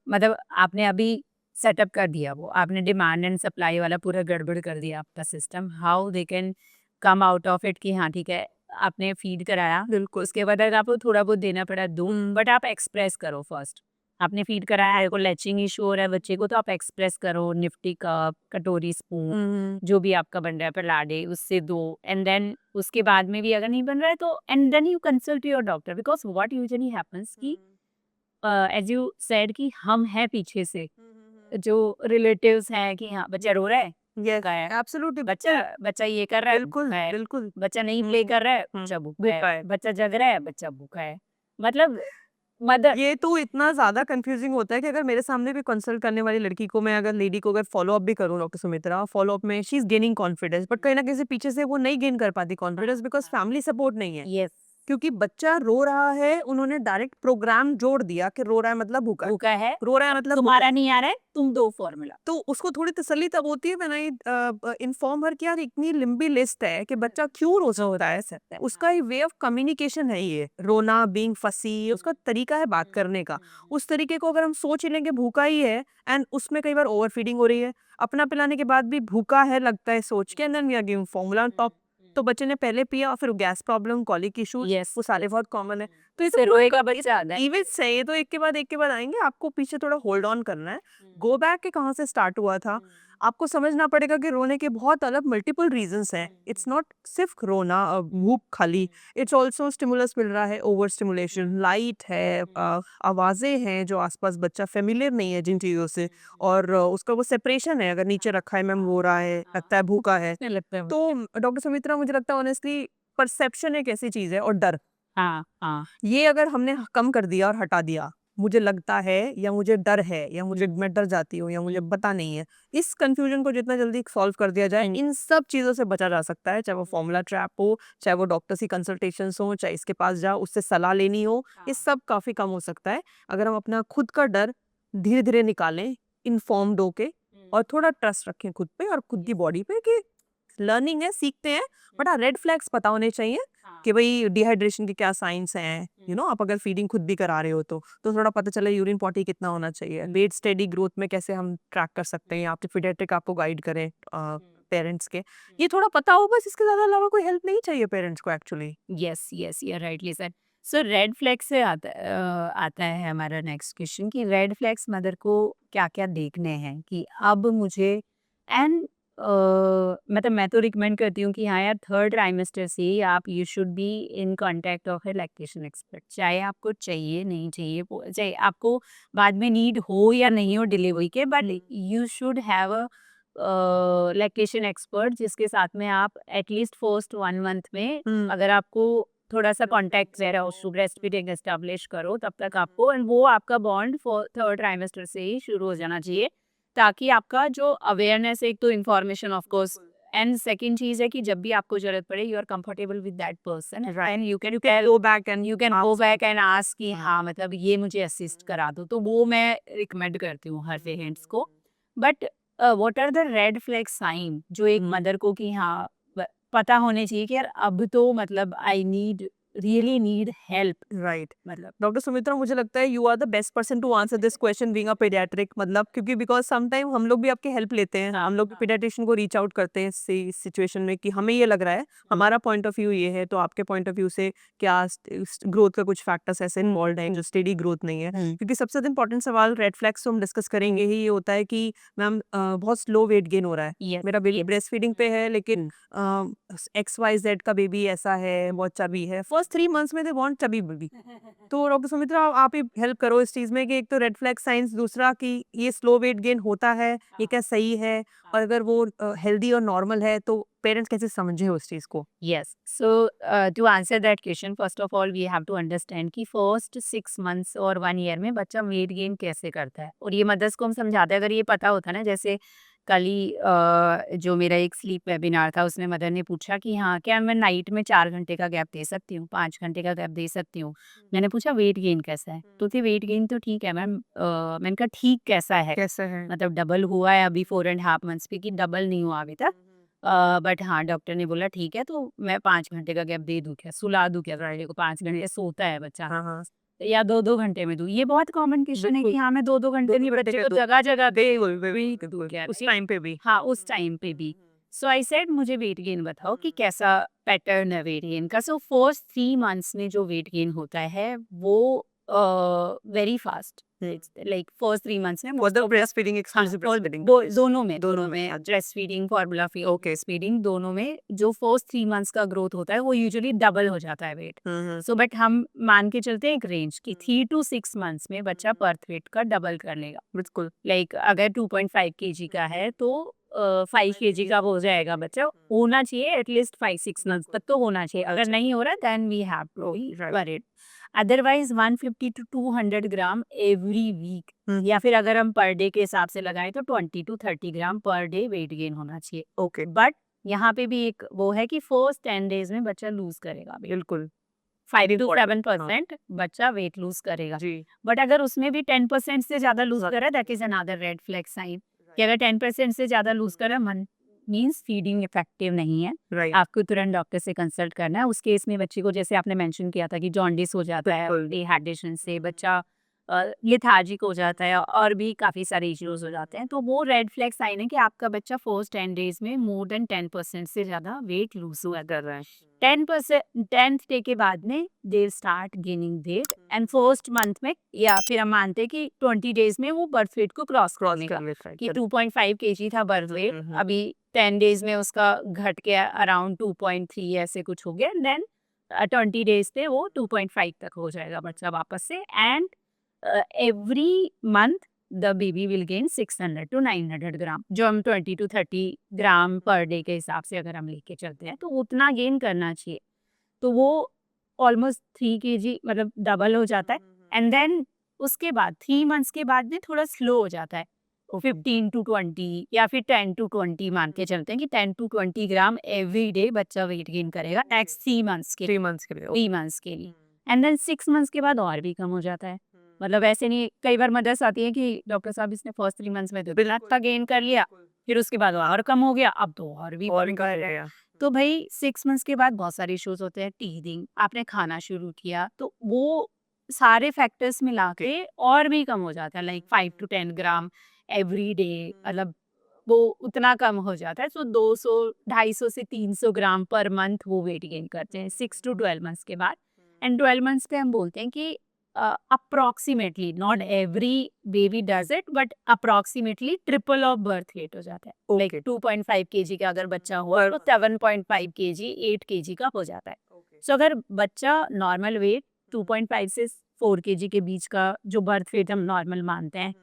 मतलब आपने अभी सेटअप कर दिया, वो आपने डिमांड एंड सप्लाई वाला पूरा गड़बड़ कर दिया आपका system. How they can come out of it कि हाँ ठीक है आपने फीड कराया, बिल्कुल। उसके बाद अगर आपको थोड़ा बहुत देना पड़ा दूध, बट आप एक्सप्रेस करो फर्स्ट। आपने फीड कराया है, को लैचिंग इशू हो रहा है बच्चे को, तो आप एक्सप्रेस करो, निफ्टी कप, कटोरी, स्पून, जो भी आपका बन रहा है पलाडे उससे दो। एंड देन उसके बाद में भी अगर नहीं बन रहा है तो and then you consult your doctor, because what usually happens कि एज यू सेड कि हम हैं पीछे से जो रिलेटिव्स हैं कि हाँ बच्चा रो रहा है, Yes, भूखा है, absolutely. बच्चा बच्चा ये कर रहा है, बिल्कुल, भूखा है, बिल्कुल। बच्चा नहीं प्ले कर रहा है, बच्चा भूखा भूखा है, है। बच्चा जग रहा है, बच्चा भूखा है। मतलब मदर ये तो इतना ज़्यादा कंफ्यूजिंग होता है कि अगर मेरे सामने भी कंसल्ट करने वाली लड़की को मैं अगर लेडी को अगर फॉलो अप भी करूँ डॉक्टर सुमित्रा, फॉलो अप में she is gaining confidence, but कहीं ना कहीं से पीछे से वो नहीं गेन कर पाती कॉन्फिडेंस बिकॉज फैमिली सपोर्ट नहीं है। यस क्योंकि बच्चा रो रहा है, उन्होंने डायरेक्ट प्रोग्राम जोड़ दिया कि रो रहा है मतलब भूखा है, भूखा है, रो रहा है मतलब भूखा तुम्हारा नहीं आ रहा है, तुम दो फॉर्मूला। तो उसको थोड़ी तसल्ली तब होती है व्हेन आई इन्फॉर्म हर कि यार इतनी लंबी लिस्ट है कि बच्चा क्यों रो रहा है सर, उसका एक वे ऑफ कम्युनिकेशन है, ये रोना, बीइंग फसी, उसका तरीका है बात करने का। उस तरीके को अगर हम सोच ही लें कि भूखा ही है एंड उसमें कई बार ओवर फीडिंग हो रही है, अपना पिलाने के बाद भी भूखा है लगता है सोच के, and then we are giving formula on top, तो बच्चे ने पहले पिया और फिर gas problem, colic issues, yes, वो सारे बहुत कॉमन है। तो ये इससे रोएगा बच्चा। इवेंट्स है, ये तो एक के बाद आएंगे, आपको पीछे थोड़ा होल्ड ऑन करना है, गो बैक के कहाँ से स्टार्ट हुआ था, आपको समझना पड़ेगा कि रोने के बहुत अलग मल्टीपल रीजंस हैं, इट्स नॉट सिर्फ रोना, भूख खाली, इट्स ऑल्सो स्टिमुलस मिल रहा है, ओवर स्टिमुलेशन, लाइट है, आवाज़ें हैं जो आसपास बच्चा फेमिलियर नहीं है जिन चीज़ों से, और उसका वो सेपरेशन है, अगर नीचे रखा है मैम रो रहा है, लगता है भूखा है। लगता है तो डॉक्टर सुमित्रा, मुझे लगता है ऑनेस्टली परसेप्शन एक ऐसी चीज़ है, और डर, हाँ, हाँ, ये अगर हमने कम कर दिया और हटा दिया, मुझे लगता है या मुझे डर है या मुझे मैं डर जाती हूँ या मुझे पता नहीं है, इस कंफ्यूजन को जितना जल्दी सॉल्व कर दिया जाए, इन सब चीज़ों से बचा जा सकता है, चाहे वो फॉर्मूला ट्रैप हो, चाहे वो डॉक्टर्स की कंसल्टेशंस हो, चाहे इसके पास जाओ उससे सलाह लेनी हो, ये सब काफ़ी कम हो सकता है अगर हम अपना खुद का डर धीरे धीरे निकालें, इन्फॉर्म्ड होके, और थोड़ा ट्रस्ट रखें खुद पे और खुद की बॉडी पे कि लर्निंग है, सीखते हैं, बट हाँ रेड फ्लैग्स पता होने चाहिए कि भाई डिहाइड्रेशन के क्या साइंस हैं, आप अगर फीडिंग खुद भी करा रहे हो तो थोड़ा पता चले यूरिन पॉटी कितना होना चाहिए, वेट स्टेडी ग्रोथ में कैसे हम ट्रैक कर सकते हैं, आपके पीडियाट्रिक आपको गाइड करें पेरेंट्स के, ये थोड़ा पता हो बस, इसके ज्यादा अलावा कोई हेल्प नहीं चाहिए पेरेंट्स को actually. Yes, yes, you are rightly said. So red flag से आता है हमारा नेक्स्ट क्वेश्चन कि रेड फ्लैग्स मदर को क्या-क्या देखने हैं कि अब मुझे एंड मतलब मैं तो रिकमेंड करती हूँ कि हाँ यार, थर्ड ट्राइमेस्टर से ही आप you should be in contact of A lactation expert. चाहे आपको चाहिए, नहीं चाहिए, चाहे आपको बाद में नीड हो या नहीं हो डिलीवरी के, but you should have a lactation expert जिसके साथ में आप एटलीस्ट फर्स्ट 1 मंथ में अगर आपको थोड़ा सा कांटेक्ट रह रहा हो, ब्रेस्ट फीडिंग एस्टेब्लिश करो, तब तक आपको, एंड वो आपका बॉन्ड थर्ड ट्राइमेस्टर से ही शुरू हो जाना चाहिए, ताकि आपका जो अवेयरनेस, एक तो information of course, and second चीज है कि जब भी आपको जरूरत पड़े you are comfortable with that person and you can go back and you can go back and ask कि हाँ मतलब ये मुझे असिस्ट करा दो, तो वो मैं रिकमेंड करती हूँ हर पेरेंट्स को। But what are the red flag sign जो एक मदर को कि हाँ पता होने चाहिए कि यार अब तो मतलब I need really need help, right. मतलब डॉक्टर सुमित्रा, मुझे लगता है you are the best person to answer this question being a paediatric, मतलब क्योंकि बिकॉज सम टाइम हम लोग भी आपके हेल्प लेते हैं, हम लोग भी पीडियाट्रिशियन को रीच आउट करते हैं इस सिचुएशन में कि हमें ये लग रहा है, हमारा पॉइंट ऑफ व्यू ये है, तो आपके पॉइंट ऑफ व्यू से क्या ग्रोथ का कुछ फैक्टर्स ऐसे इन्वॉल्व हैं जो स्टेडी ग्रोथ नहीं है, क्योंकि सबसे इंपॉर्टेंट सवाल रेड फ्लैग्स तो हम डिस्कस करेंगे ही, ये होता है कि मैम बहुत स्लो वेट गेन हो रहा है, Yes, मेरा बेबी yes. ब्रेस्ट फीडिंग पे है लेकिन XYZ का बेबी ऐसा है, बहुत चबी है, फर्स्ट 3 मंथ्स में दे वांट चबी बेबी। तो डॉक्टर सुमित्रा, आप ही हेल्प करो इस चीज में कि एक तो रेड फ्लैग साइंस, दूसरा कि ये स्लो वेट गेन होता है, ये क्या सही है, और अगर वो हेल्दी और नॉर्मल है तो पेरेंट्स कैसे समझे उस चीज को। Yes. So, to answer that question, first of all, we have to understand कि first 6 months और 1 year में बच्चा वेट गेन कैसे करता है, और ये मदर्स को हम समझाते हैं। अगर ये पता होता ना, जैसे कल ही जो मेरा एक स्लीप वेबिनार था उसमें मदर ने पूछा कि हाँ क्या मैं नाइट में 4 घंटे का गैप दे सकती हूँ, 5 घंटे का गैप दे सकती हूँ। मैंने पूछा वेट गेन कैसा है, तो थी वेट गेन तो ठीक है मैम। मैंने कहा ठीक कैसा है, कैसे है। मतलब डबल हुआ है अभी 4.5 मंथ्स पे कि डबल नहीं हुआ अभी तक। बट हाँ डॉक्टर ने बोला ठीक है, तो मैं 5 घंटे का गैप दे दूँ क्या, सुला दूँ क्या फ्राइडे को, 5 घंटे सोता है बच्चा, हाँ हाँ, या 2-2 घंटे में दूँ। ये बहुत कॉमन क्वेश्चन है बिल्कुल। कि हाँ मैं 2-2 घंटे नहीं, बच्चे को जगह-जगह उस टाइम पे भी। हाँ, उस टाइम पे भी। सो आई सेड मुझे वेट गेन बताओ कि कैसा पैटर्न है वेट गेन का। सो फर्स्ट 3 मंथ्स में जो वेट गेन होता है वो very fast, like first 3 months में फॉर द ब्रेस्ट फीडिंग, हाँ, एक्सक्लूसिव ब्रेस्ट फीडिंग। दोनों में दोनों में, breast feeding, formula okay. Feeding दोनों में जो फर्स्ट 3 मंथ्स का ग्रोथ होता है वो यूजुअली डबल हो जाता है वेट। सो बट हम मान के चलते हैं एक रेंज की 3 टू 6 मंथ्स में बच्चा बर्थ वेट का डबल कर लेगा। बिल्कुल। लाइक अगर 2.5 केजी का है तो 5 केजी का हो जाएगा बच्चा, होना चाहिए एटलीस्ट 5-6 मंथ्स तक तो होना चाहिए। अगर नहीं हो रहा then we have to be worried. Otherwise 150 to 200 gram every week, या फिर अगर हम पर डे के हिसाब से लगाएं तो 20 to 30 gram per day weight gain होना चाहिए। ओके। बट यहाँ पे भी एक वो है कि फर्स्ट 10 डेज में बच्चा लूज करेगा weight। बिल्कुल। 5 to Important, 7% बच्चा वेट लूज करेगा। जी बट अगर उसमें भी 10% से ज्यादा लूज कर रहा है, that is another red flag sign कि अगर 10% से ज्यादा लूज कर रहा है मीन्स फीडिंग इफेक्टिव नहीं है। राइट आपको तुरंत डॉक्टर से कंसल्ट करना है। उस केस में बच्चे को, जैसे आपने मेंशन किया था कि जॉन्डिस हो जाता है, बिल्कुल। डिहाइड्रेशन से बच्चा लेथार्जिक हो जाता है और भी काफ़ी सारे इश्यूज हो जाते हैं, तो वो रेड फ्लैग साइन है कि आपका बच्चा फर्स्ट 10 डेज में मोर देन 10% से ज़्यादा वेट लूज हुआ कर रहा है। 10% 10th डे के बाद में they start gaining weight and first month में, या फिर हम मानते हैं कि 20 डेज में वो बर्थ वेट को क्रॉस क्रॉस करेगा कर लेता है कि 2.5 kg था बर्थ वेट, अभी 10 डेज में उसका घट के अराउंड 2.3 ऐसे कुछ हो गया, देन 20 डेज पे वो 2.5 तक हो जाएगा बच्चा वापस से। And every month the baby will gain 600 to 900 ग्राम, जो हम 20 to 30 ग्राम पर डे के हिसाब से अगर हम लेके चलते हैं तो उतना गेन करना चाहिए। तो वो ऑलमोस्ट 3 kg मतलब डबल हो जाता है। एंड देन उसके बाद 3 मंथ्स के बाद में थोड़ा स्लो हो जाता है, 15 to 20 या फिर 10 to 20 मान के चलते हैं कि 10 to 20 ग्राम एवरी डे बच्चा वेट गेन करेगा नेक्स्ट 3 मंथ्स के 3 मंथ्स के लिए 3 मंथ्स के लिए। एंड देन 6 मंथ्स के बाद और भी कम हो जाता है। मतलब ऐसे नहीं, कई बार मदर्स आती है कि डॉक्टर साहब इसने फर्स्ट 3 मंथ्स में तो इतना अच्छा गेन कर लिया, फिर उसके बाद और कम हो गया, अब तो और भी और कम कर रहा है। गया तो भाई 6 मंथ्स के बाद बहुत सारे इश्यूज होते हैं, टीथिंग, आपने खाना शुरू किया तो वो सारे फैक्टर्स मिला के और भी कम हो जाता है, like 5 to 10 gram every day, मतलब वो उतना कम हो जाता है। सो 200 250 से 300 ग्राम पर मंथ वो वेट गेन करते हैं 6 to 12 मंथ्स के बाद। एंड 12 मंथ्स पे हम बोलते हैं कि approximately, not every baby does it, but approximately triple of birth weight हो जाता है। लाइक 2.5 kg का अगर बच्चा हुआ तो 7.5 kg 8 kg का हो जाता है। सो अगर बच्चा नॉर्मल वेट 2.5 से 4 kg के बीच का जो बर्थ वेट हम नॉर्मल मानते हैं,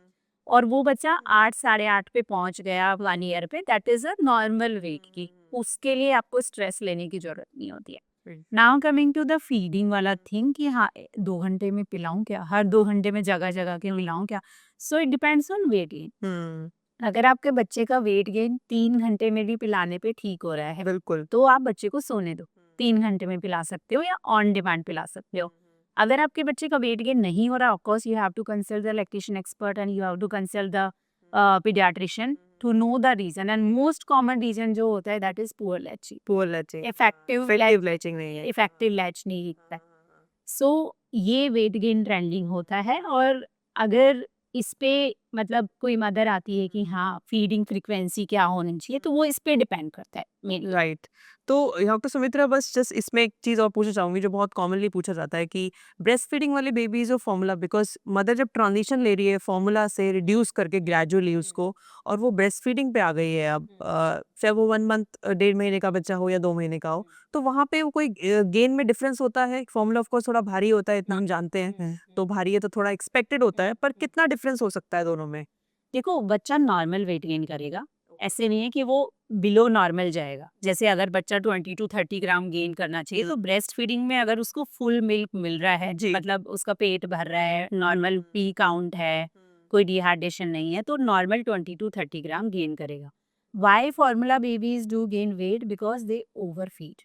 और वो बच्चा 8 साढ़े 8 पे पहुंच गया 1 ईयर पे, that is a normal weight की, उसके लिए आपको स्ट्रेस लेने की जरूरत नहीं होती है। Now coming to the feeding वाला थिंग कि हाँ 2 घंटे में पिलाऊं क्या, हर 2 घंटे में जगह जगह के पिलाऊं क्या, so it depends on weight gain. अगर आपके बच्चे का वेट गेन 3 घंटे में भी पिलाने पे ठीक हो रहा है बिल्कुल तो आप बच्चे को सोने दो, 3 घंटे में पिला सकते हो या ऑन डिमांड पिला सकते हो। अगर आपके बच्चे का वेट गेन नहीं हो रहा, of course you have to consult the lactation expert and you have to consult the paediatrician to know the reason. And most common reason जो होता है that is poor latching, poor latching effective latching नहीं है इफेक्टिव लैच नहीं दिखता है। सो ये वेट गेन ट्रेंडिंग होता है। और अगर इस पे मतलब कोई मदर आती है कि हाँ फीडिंग फ्रीक्वेंसी क्या होनी चाहिए, तो वो इस पे डिपेंड करता है मेनली। राइट तो डॉक्टर सुमित्रा बस जस्ट इसमें एक चीज़ और पूछना चाहूंगी जो बहुत कॉमनली पूछा जाता है कि ब्रेस्ट फीडिंग वाले बेबीज और फॉर्मूला बिकॉज मदर जब ट्रांजिशन ले रही है फॉर्मूला से रिड्यूस करके ग्रेजुअली उसको और वो ब्रेस्ट फीडिंग पे आ गई है अब चाहे वो 1 मंथ 1.5 महीने का बच्चा हो या 2 महीने का हो तो वहाँ पे वो कोई गेन में डिफरेंस होता है फॉर्मूला ऑफ कोर्स थोड़ा भारी होता है इतना हम जानते हैं तो भारी है तो थोड़ा एक्सपेक्टेड होता है पर कितना डिफरेंस हो सकता है दोनों में देखो बच्चा नॉर्मल वेट गेन करेगा, ऐसे नहीं है कि वो बिलो नॉर्मल जाएगा। जैसे अगर बच्चा 20 to 30 ग्राम गेन करना चाहिए तो ब्रेस्ट फीडिंग में अगर उसको फुल मिल्क मिल रहा है, जी। मतलब उसका पेट भर रहा है, नॉर्मल पी काउंट है, कोई डिहाइड्रेशन नहीं है, तो नॉर्मल 20 to 30 ग्राम गेन करेगा। Why formula babies do gain weight? Because they over feed.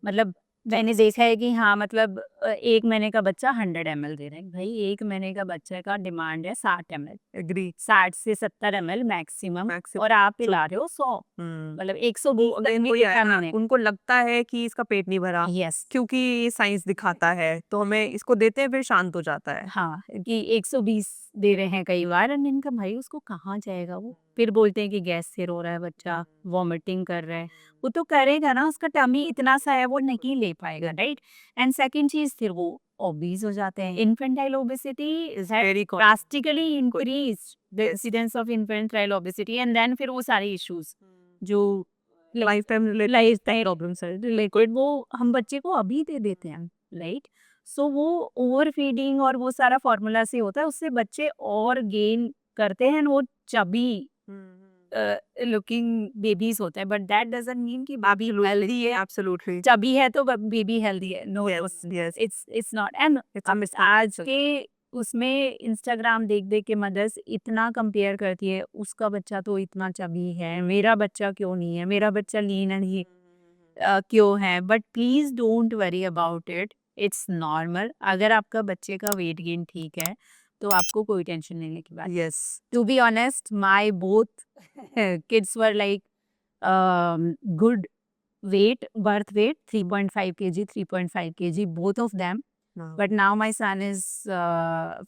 मतलब मैंने देखा है कि हाँ मतलब 1 महीने का बच्चा 100 ml दे रहा है। भाई 1 महीने का बच्चे का डिमांड है 60 ml, एग्री 60 से 70 ml मैक्सिमम, मैक्सिमम और आप पिला रहे हो 100, मतलब 120 तक भी देखा मैंने। उनको लगता है कि इसका पेट नहीं भरा यस, क्योंकि ये साइंस दिखाता है तो हमें इसको देते हैं फिर शांत हो जाता है हाँ कि 120 दे रहे हैं कई बार, एंड इनका भाई उसको कहाँ जाएगा वो, फिर बोलते हैं कि गैस से रो रहा है बच्चा, वॉमिटिंग कर रहा है, वो तो करेगा ना, उसका टमी इतना सा है वो नहीं ले पाएगा, राइट। एंड सेकंड चीज फिर वो ओबीज हो जाते हैं। Infantile obesity is Very common. Drastically increase the incidence of infantile obesity, and then फिर वो सारे इश्यूज जो life time life time problems है रिलेटेड वो हम बच्चे को अभी दे देते हैं, राइट। सो वो ओवर फीडिंग और वो सारा फॉर्मूला से होता है, उससे बच्चे और गेन करते हैं, वो चबी लुकिंग बेबीज होते हैं, बट दैट डजंट मीन कि बेबी हेल्दी है, एब्सोल्युटली चबी है तो बेबी हेल्दी है, no, yes it's not. And आज के उसमें इंस्टाग्राम देख देख के मदर्स इतना कंपेयर करती है, उसका बच्चा तो इतना चबी है, मेरा बच्चा क्यों नहीं है, मेरा बच्चा लीन एंड ही क्यों है। But please don't worry about it, it's normal. अगर आपका बच्चे का वेट गेन ठीक है तो आपको कोई टेंशन लेने की बात नहीं। Yes. To be honest my both kids were like good weight, birth weight 3.5 kg, 3.5 kg, both of them. But now my son is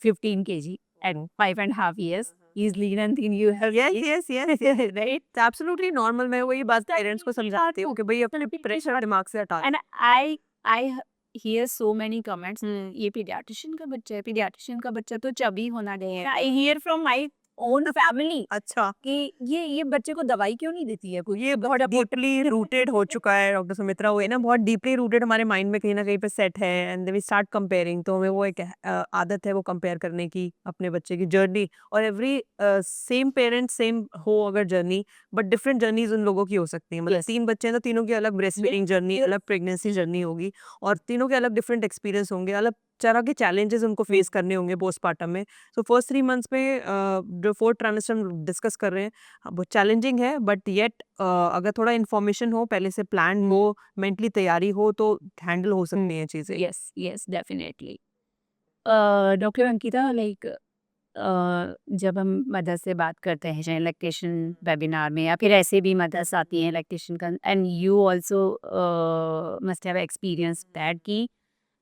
15 kg at 5.5 years. He's lean and thin. You have yes seen, yes yes yes right? Absolutely normal. मैं वही बात पेरेंट्स को समझाती हूँ कि भाई अपने प्रेशर दिमाग से हटा And I hear so many comments. हम्म। ये pediatrician का बच्चा है, pediatrician का बच्चा तो चबी होना नहीं है। I hear from my own family अच्छा, कि ये बच्चे को दवाई क्यों नहीं देती है कोई? ये बहुत डीपली रूटेड हो चुका है डॉक्टर सुमित्रा। वो है ना, बहुत डीपली रूटेड हमारे माइंड में कहीं ना कहीं पे सेट है, एंड वी स्टार्ट कंपेयरिंग। तो हमें वो एक आदत है वो कंपेयर करने की अपने बच्चे की जर्नी। और एवरी सेम पेरेंट सेम हो अगर जर्नी, बट डिफरेंट जर्नीज उन लोगों की हो सकती है। मतलब Yes. 3 बच्चे हैं तो तीनों की अलग ब्रेस्ट फीडिंग जर्नी, अलग प्रेगनेंसी जर्नी होगी, और तीनों के अलग डिफरेंट एक्सपीरियंस होंगे, अलग तरह के चैलेंजेस उनको फेस करने होंगे पोस्टपार्टम में। सो फर्स्ट 3 मंथ्स में जो फोर्थ ट्राइमेस्टर हम डिस्कस कर रहे हैं, वो चैलेंजिंग है, बट येट अगर थोड़ा इन्फॉर्मेशन हो, पहले से प्लान हो, मेंटली तैयारी हो, तो हैंडल हो सकती हैं चीजें। Yes, definitely. Doctor Ankita, like जब हम मदर से बात करते हैं चाहे लैक्टेशन वेबिनार में या फिर ऐसे भी मदर्स आती हैं लैक्टेशन का, and you also must have experience that कि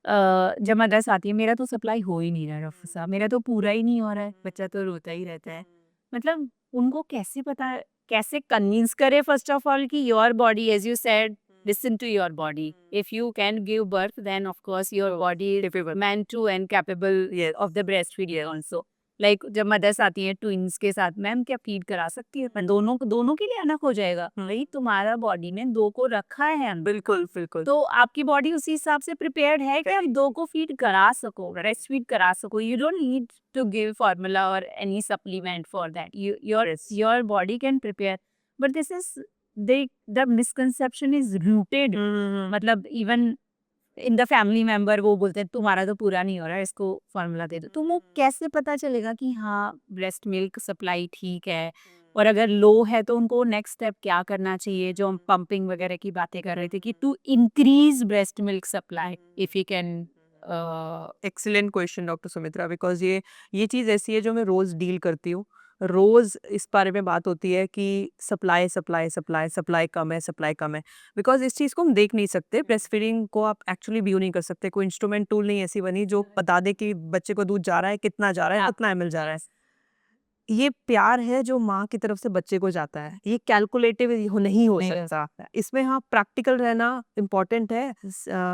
जब मदर्स आती है मेरा तो सप्लाई हो ही नहीं रहा डॉक्टर साहब, मेरा तो पूरा ही नहीं हो रहा है, बच्चा तो रोता ही रहता है। मतलब उनको कैसे पता, कैसे कन्विंस करे फर्स्ट ऑफ ऑल कि your body, as you said, listen to your body. If you can give birth, then of course your body is meant to and capable of the breastfeeding also. Like जब मदर्स आती हैं ट्विंस के साथ, मैम क्या फीड करा सकती है? मैं दोनों के लिए अलग हो जाएगा भाई, तुम्हारा बॉडी ने 2 को रखा है अंदर, बिल्कुल बिल्कुल। तो आपकी बॉडी उसी हिसाब से प्रिपेयर्ड है कि आप 2 को फीड करा सको, ब्रेस्ट फीड करा सको। You don't need to give formula और any supplement for that, your body can prepare. But this is the misconception is rooted, मतलब even in the family member वो बोलते हैं तुम्हारा तो पूरा नहीं हो रहा है, इसको फॉर्मूला दे दो। तो वो कैसे पता चलेगा कि हाँ ब्रेस्ट मिल्क सप्लाई ठीक है, और अगर लो है तो उनको नेक्स्ट स्टेप क्या करना चाहिए? जो हम पंपिंग वगैरह की बातें कर रहे थे कि to increase breast milk supply, if you can. Excellent question doctor Sumitra, because ये चीज़ ऐसी है जो मैं रोज़ डील करती हूँ। रोज़ इस बारे में बात होती है कि सप्लाई सप्लाई सप्लाई सप्लाई कम है, सप्लाई कम है। बिकॉज इस चीज़ को हम देख नहीं सकते, ब्रेस्ट फीडिंग को आप एक्चुअली व्यू नहीं कर सकते। कोई इंस्ट्रूमेंट टूल नहीं ऐसी बनी जो बता दे कि बच्चे को दूध जा रहा है, कितना जा रहा है, कितना ml जा रहा है। ये प्यार है जो माँ की तरफ से बच्चे को जाता है, ये कैलकुलेटिव नहीं हो नहीं हो सकता। इसमें हाँ प्रैक्टिकल रहना इम्पोर्टेंट है,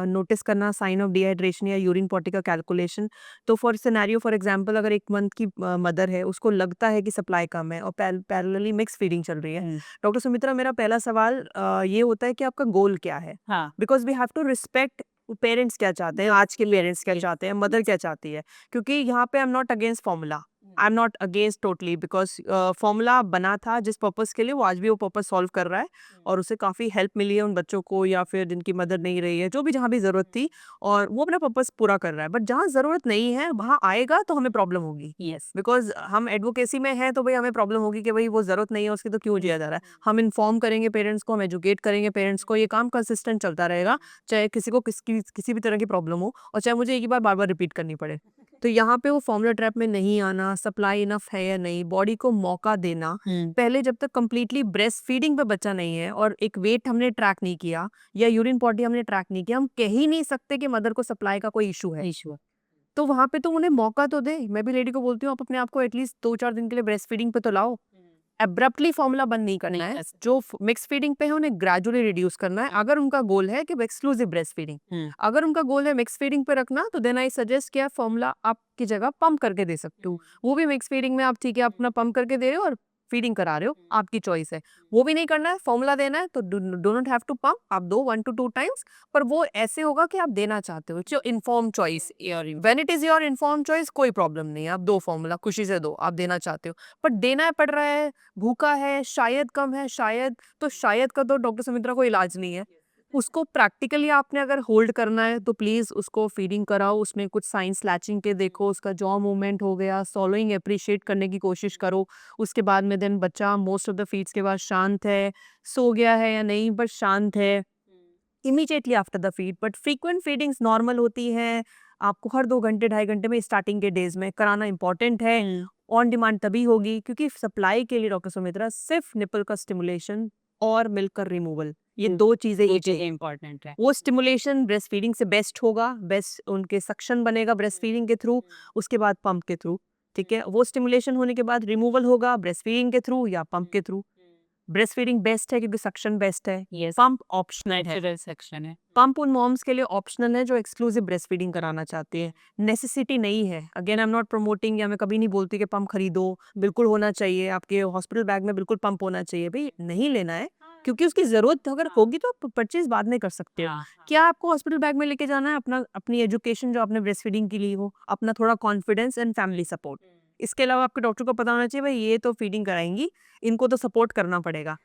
नोटिस करना साइन ऑफ डिहाइड्रेशन या यूरिन पॉटी का कैलकुलेशन। तो फॉर सिनेरियो, फॉर एग्जांपल, अगर 1 मंथ की मदर है, उसको लगता है कि सप्लाई कम है और पैरेलली मिक्स फीडिंग चल रही है, डॉक्टर सुमित्रा मेरा पहला सवाल ये होता है कि आपका गोल क्या है? हाँ, because we have to respect parents क्या चाहते हैं, आज के पेरेंट्स क्या चाहते हैं, मदर क्या चाहती है। क्योंकि यहाँ पे I am not against formula, I am not against totally, because formula बना था जिस पर्पस के लिए, वो आज भी वो पर्पस सॉल्व कर रहा है, और उसे काफ़ी हेल्प मिली है उन बच्चों को, या फिर जिनकी मदर नहीं रही है, जो भी जहाँ भी ज़रूरत थी, और वो अपना पर्पस पूरा कर रहा है। बट जहाँ ज़रूरत नहीं है वहाँ आएगा तो हमें प्रॉब्लम होगी, यस, बिकॉज हम एडवोकेसी में हैं, तो भाई हमें प्रॉब्लम होगी कि भाई वो ज़रूरत नहीं है उसकी तो क्यों दिया जा रहा है। हम इन्फॉर्म करेंगे पेरेंट्स को, हम एजुकेट करेंगे पेरेंट्स को, ये काम कंसिस्टेंट चलता रहेगा, चाहे किसी को किसी भी तरह की प्रॉब्लम हो, और चाहे मुझे एक ही बार बार बार रिपीट करनी पड़े। तो यहाँ पे वो फॉर्मूला ट्रैप में नहीं आना, सप्लाई इनफ है या नहीं, बॉडी को मौका देना। पहले जब तक कंप्लीटली ब्रेस्ट फीडिंग पे बच्चा नहीं है और एक वेट हमने ट्रैक नहीं किया या यूरिन पॉटी हमने ट्रैक नहीं किया, हम कह ही नहीं सकते कि मदर को सप्लाई का कोई इशू है। इशू। तो वहां पे तो उन्हें मौका तो दे। मैं भी लेडी को बोलती हूँ, आप अपने आप को एटलीस्ट 2-4 दिन के लिए ब्रेस्ट फीडिंग पे तो लाओ। एब्रप्टली फॉर्मूला बंद नहीं करना नहीं है। कर सकते। जो मिक्स फीडिंग पे है उन्हें ग्रेजुअली रिड्यूस करना है, अगर उनका गोल है कि एक्सक्लूसिव ब्रेस्ट फीडिंग। अगर उनका गोल है मिक्स फीडिंग पे रखना, तो देन आई सजेस्ट कि आप फॉर्मूला आपकी जगह पंप करके दे सकते हो। वो भी मिक्स फीडिंग में आप ठीक है अपना पंप करके दे रहे हो और फीडिंग करा रहे हो, आपकी चॉइस है। वो भी नहीं करना है, फॉर्मूला देना है, तो do not have to pump, आप दो 1 to 2 टाइम्स, पर वो ऐसे होगा कि आप देना चाहते हो। जो inform choice, when it is your inform choice, कोई प्रॉब्लम नहीं है, आप दो फॉर्मूला खुशी से दो, आप देना चाहते हो। पर देना पड़ रहा है, भूखा है, शायद कम है, शायद, तो शायद का तो डॉक्टर सुमित्रा को इलाज नहीं है। उसको प्रैक्टिकली आपने अगर होल्ड करना है तो प्लीज उसको फीडिंग कराओ, उसमें कुछ साइंस लैचिंग के देखो, उसका जॉ मूवमेंट हो गया, सॉलोइंग अप्रिशिएट करने की कोशिश करो। उसके बाद में देन बच्चा मोस्ट ऑफ द फीड्स के बाद शांत है, सो गया है या नहीं, बट शांत है, immediately after the feed, but frequent feedings normal होती है, आपको हर 2 घंटे 2.5 घंटे में स्टार्टिंग के डेज में कराना इंपॉर्टेंट है। ऑन डिमांड तभी होगी क्योंकि सप्लाई के लिए डॉक्टर सुमित्रा सिर्फ निपल का स्टिमुलेशन और मिल्क का रिमूवल, ये 2 चीजें ही चाहिए। इम्पोर्टेंट है। वो स्टिमुलेशन ब्रेस्ट फीडिंग से बेस्ट होगा, बेस्ट उनके सक्शन बनेगा ब्रेस्ट फीडिंग के थ्रू, उसके बाद पंप के थ्रू, ठीक है। वो स्टिमुलेशन होने के बाद रिमूवल होगा ब्रेस्ट फीडिंग के थ्रू या पंप के थ्रू। ब्रेस्ट फीडिंग बेस्ट है क्योंकि सक्शन बेस्ट है, यस, पंप ऑप्शनल है। नेचुरल सेक्शन है। पंप उन मॉम्स के लिए ऑप्शनल है जो एक्सक्लूसिव ब्रेस्ट फीडिंग कराना चाहती है, नेसेसिटी नहीं है। Again I am not promoting, या मैं कभी नहीं बोलती कि पंप खरीदो, बिल्कुल होना चाहिए, आपके हॉस्पिटल बैग में बिल्कुल पंप होना चाहिए। भाई नहीं लेना है क्योंकि उसकी जरूरत अगर होगी तो आप परचेज बाद में कर सकते हो। क्या आपको हॉस्पिटल बैग में लेके जाना है? अपनी एजुकेशन जो आपने ब्रेस्ट फीडिंग के लिए हो, अपना थोड़ा कॉन्फिडेंस एंड फैमिली सपोर्ट। इसके अलावा आपके डॉक्टर को पता होना चाहिए भाई ये तो फीडिंग कराएंगी, इनको तो सपोर्ट करना पड़ेगा।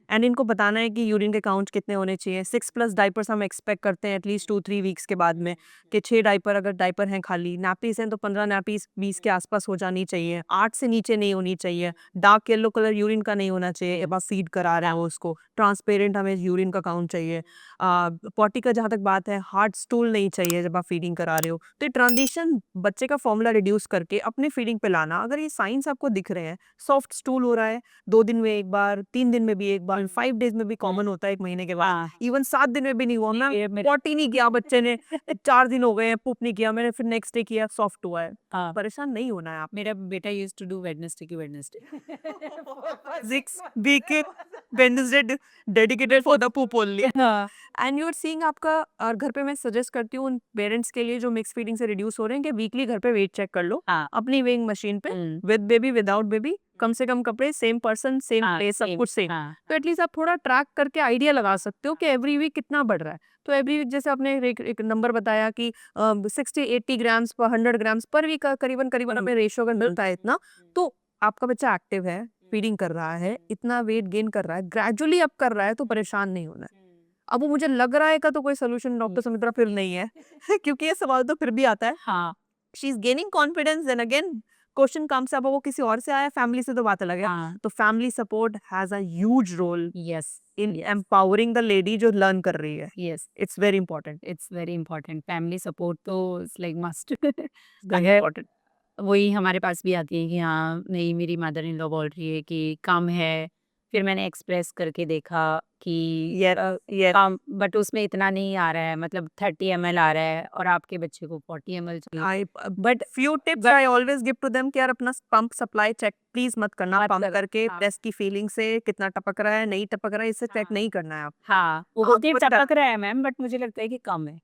एंड इनको बताना है कि यूरिन के काउंट कितने होने चाहिए। 6+ डाइपर्स हम एक्सपेक्ट करते हैं एटलीस्ट 2-3 वीक्स के बाद में, कि 6 डाइपर अगर डाइपर हैं खाली, नैपीज हैं तो 15 नैपीज 20 के आसपास हो जानी चाहिए, 8 से नीचे नहीं होनी चाहिए, डार्क येलो कलर यूरिन का नहीं होना चाहिए जब आप फीड करा रहे हो उसको, ट्रांसपेरेंट हमें यूरिन का काउंट चाहिए। पॉटी का जहाँ तक बात है, हार्ड स्टूल नहीं चाहिए जब आप फीडिंग करा रहे हो। तो ये ट्रांजिशन बच्चे का फॉर्मूला रिड्यूस करके अपने फीडिंग पे लाना। अगर ये साइंस आपको दिख रहे हैं, सॉफ्ट स्टूल हो रहा है 2 दिन में एक बार, 3 दिन में भी एक बार, 5 डेज में भी कॉमन होता है 1 महीने के बाद, इवन 7 दिन में भी नहीं हुआ, मैं पॉटी नहीं किया बच्चे ने 4 दिन हो गए हैं, पुप नहीं किया मैंने, फिर नेक्स्ट डे किया, सॉफ्ट हुआ है। परेशान नहीं होना है आप। मेरा बेटा यूज्ड टू डू वेडनेसडे की Wednesday. 6 week Wednesday dedicated for the pup only. And you are seeing आपका, और घर पे मैं सजेस्ट करती हूँ उन पेरेंट्स के लिए जो मिक्स फीडिंग से रिड्यूस हो रहे हैं कि वीकली घर पे वेट चेक कर लो अपनी वेइंग मशीन पे, विद बेबी विदाउट बेबी, कम से कम कपड़े, सेम पर्सन, सेम प्लेस, सब कुछ सेम। तो एटलीस्ट आप थोड़ा ट्रैक करके आइडिया लगा सकते हो कि एवरी वीक कितना बढ़ रहा है। तो एवरी वीक जैसे आपने एक नंबर बताया कि 60-80 ग्राम्स पर 100 ग्राम्स पर वीक का करीबन करीबन हमें रेशियो अगर मिलता है इतना, तो आपका बच्चा एक्टिव है, फीडिंग कर रहा है, इतना वेट गेन कर रहा है, ग्रेजुअली अप कर रहा है, तो परेशान नहीं होना है। अब वो मुझे लग रहा है का तो कोई सोल्यूशन डॉक्टर सुमित्रा फिर नहीं है क्योंकि ये सवाल तो फिर भी आता है। हाँ, she is gaining confidence, then again question comes अब वो किसी और से आया, फैमिली से तो बात अलग है। हाँ, तो family support has a huge role yes, in empowering the lady जो लर्न कर रही है। Yes, it's very important, it's very important. Family support तो इट्स लाइक मस्ट। वेरी अगर इंपॉर्टेंट। वही हमारे पास भी आती है कि हाँ, नहीं मेरी मदर इन लॉ बोल रही है कि कम है, फिर मैंने एक्सप्रेस करके देखा कि ये कम, बट उसमें इतना नहीं आ रहा है, मतलब 30 ml आ रहा है और आपके बच्चे को 40 ml चाहिए। I but few tips but- I always give to them कि यार अपना पंप सप्लाई चेक प्लीज मत करना, मत पंप करो, करके हाँ। ब्रेस्ट की फीलिंग से कितना टपक रहा है नहीं टपक रहा है इससे चेक नहीं करना है आप। हाँ, वो आप बोलते हैं पता- टपक रहा है मैम, बट मुझे लगता है कि कम है।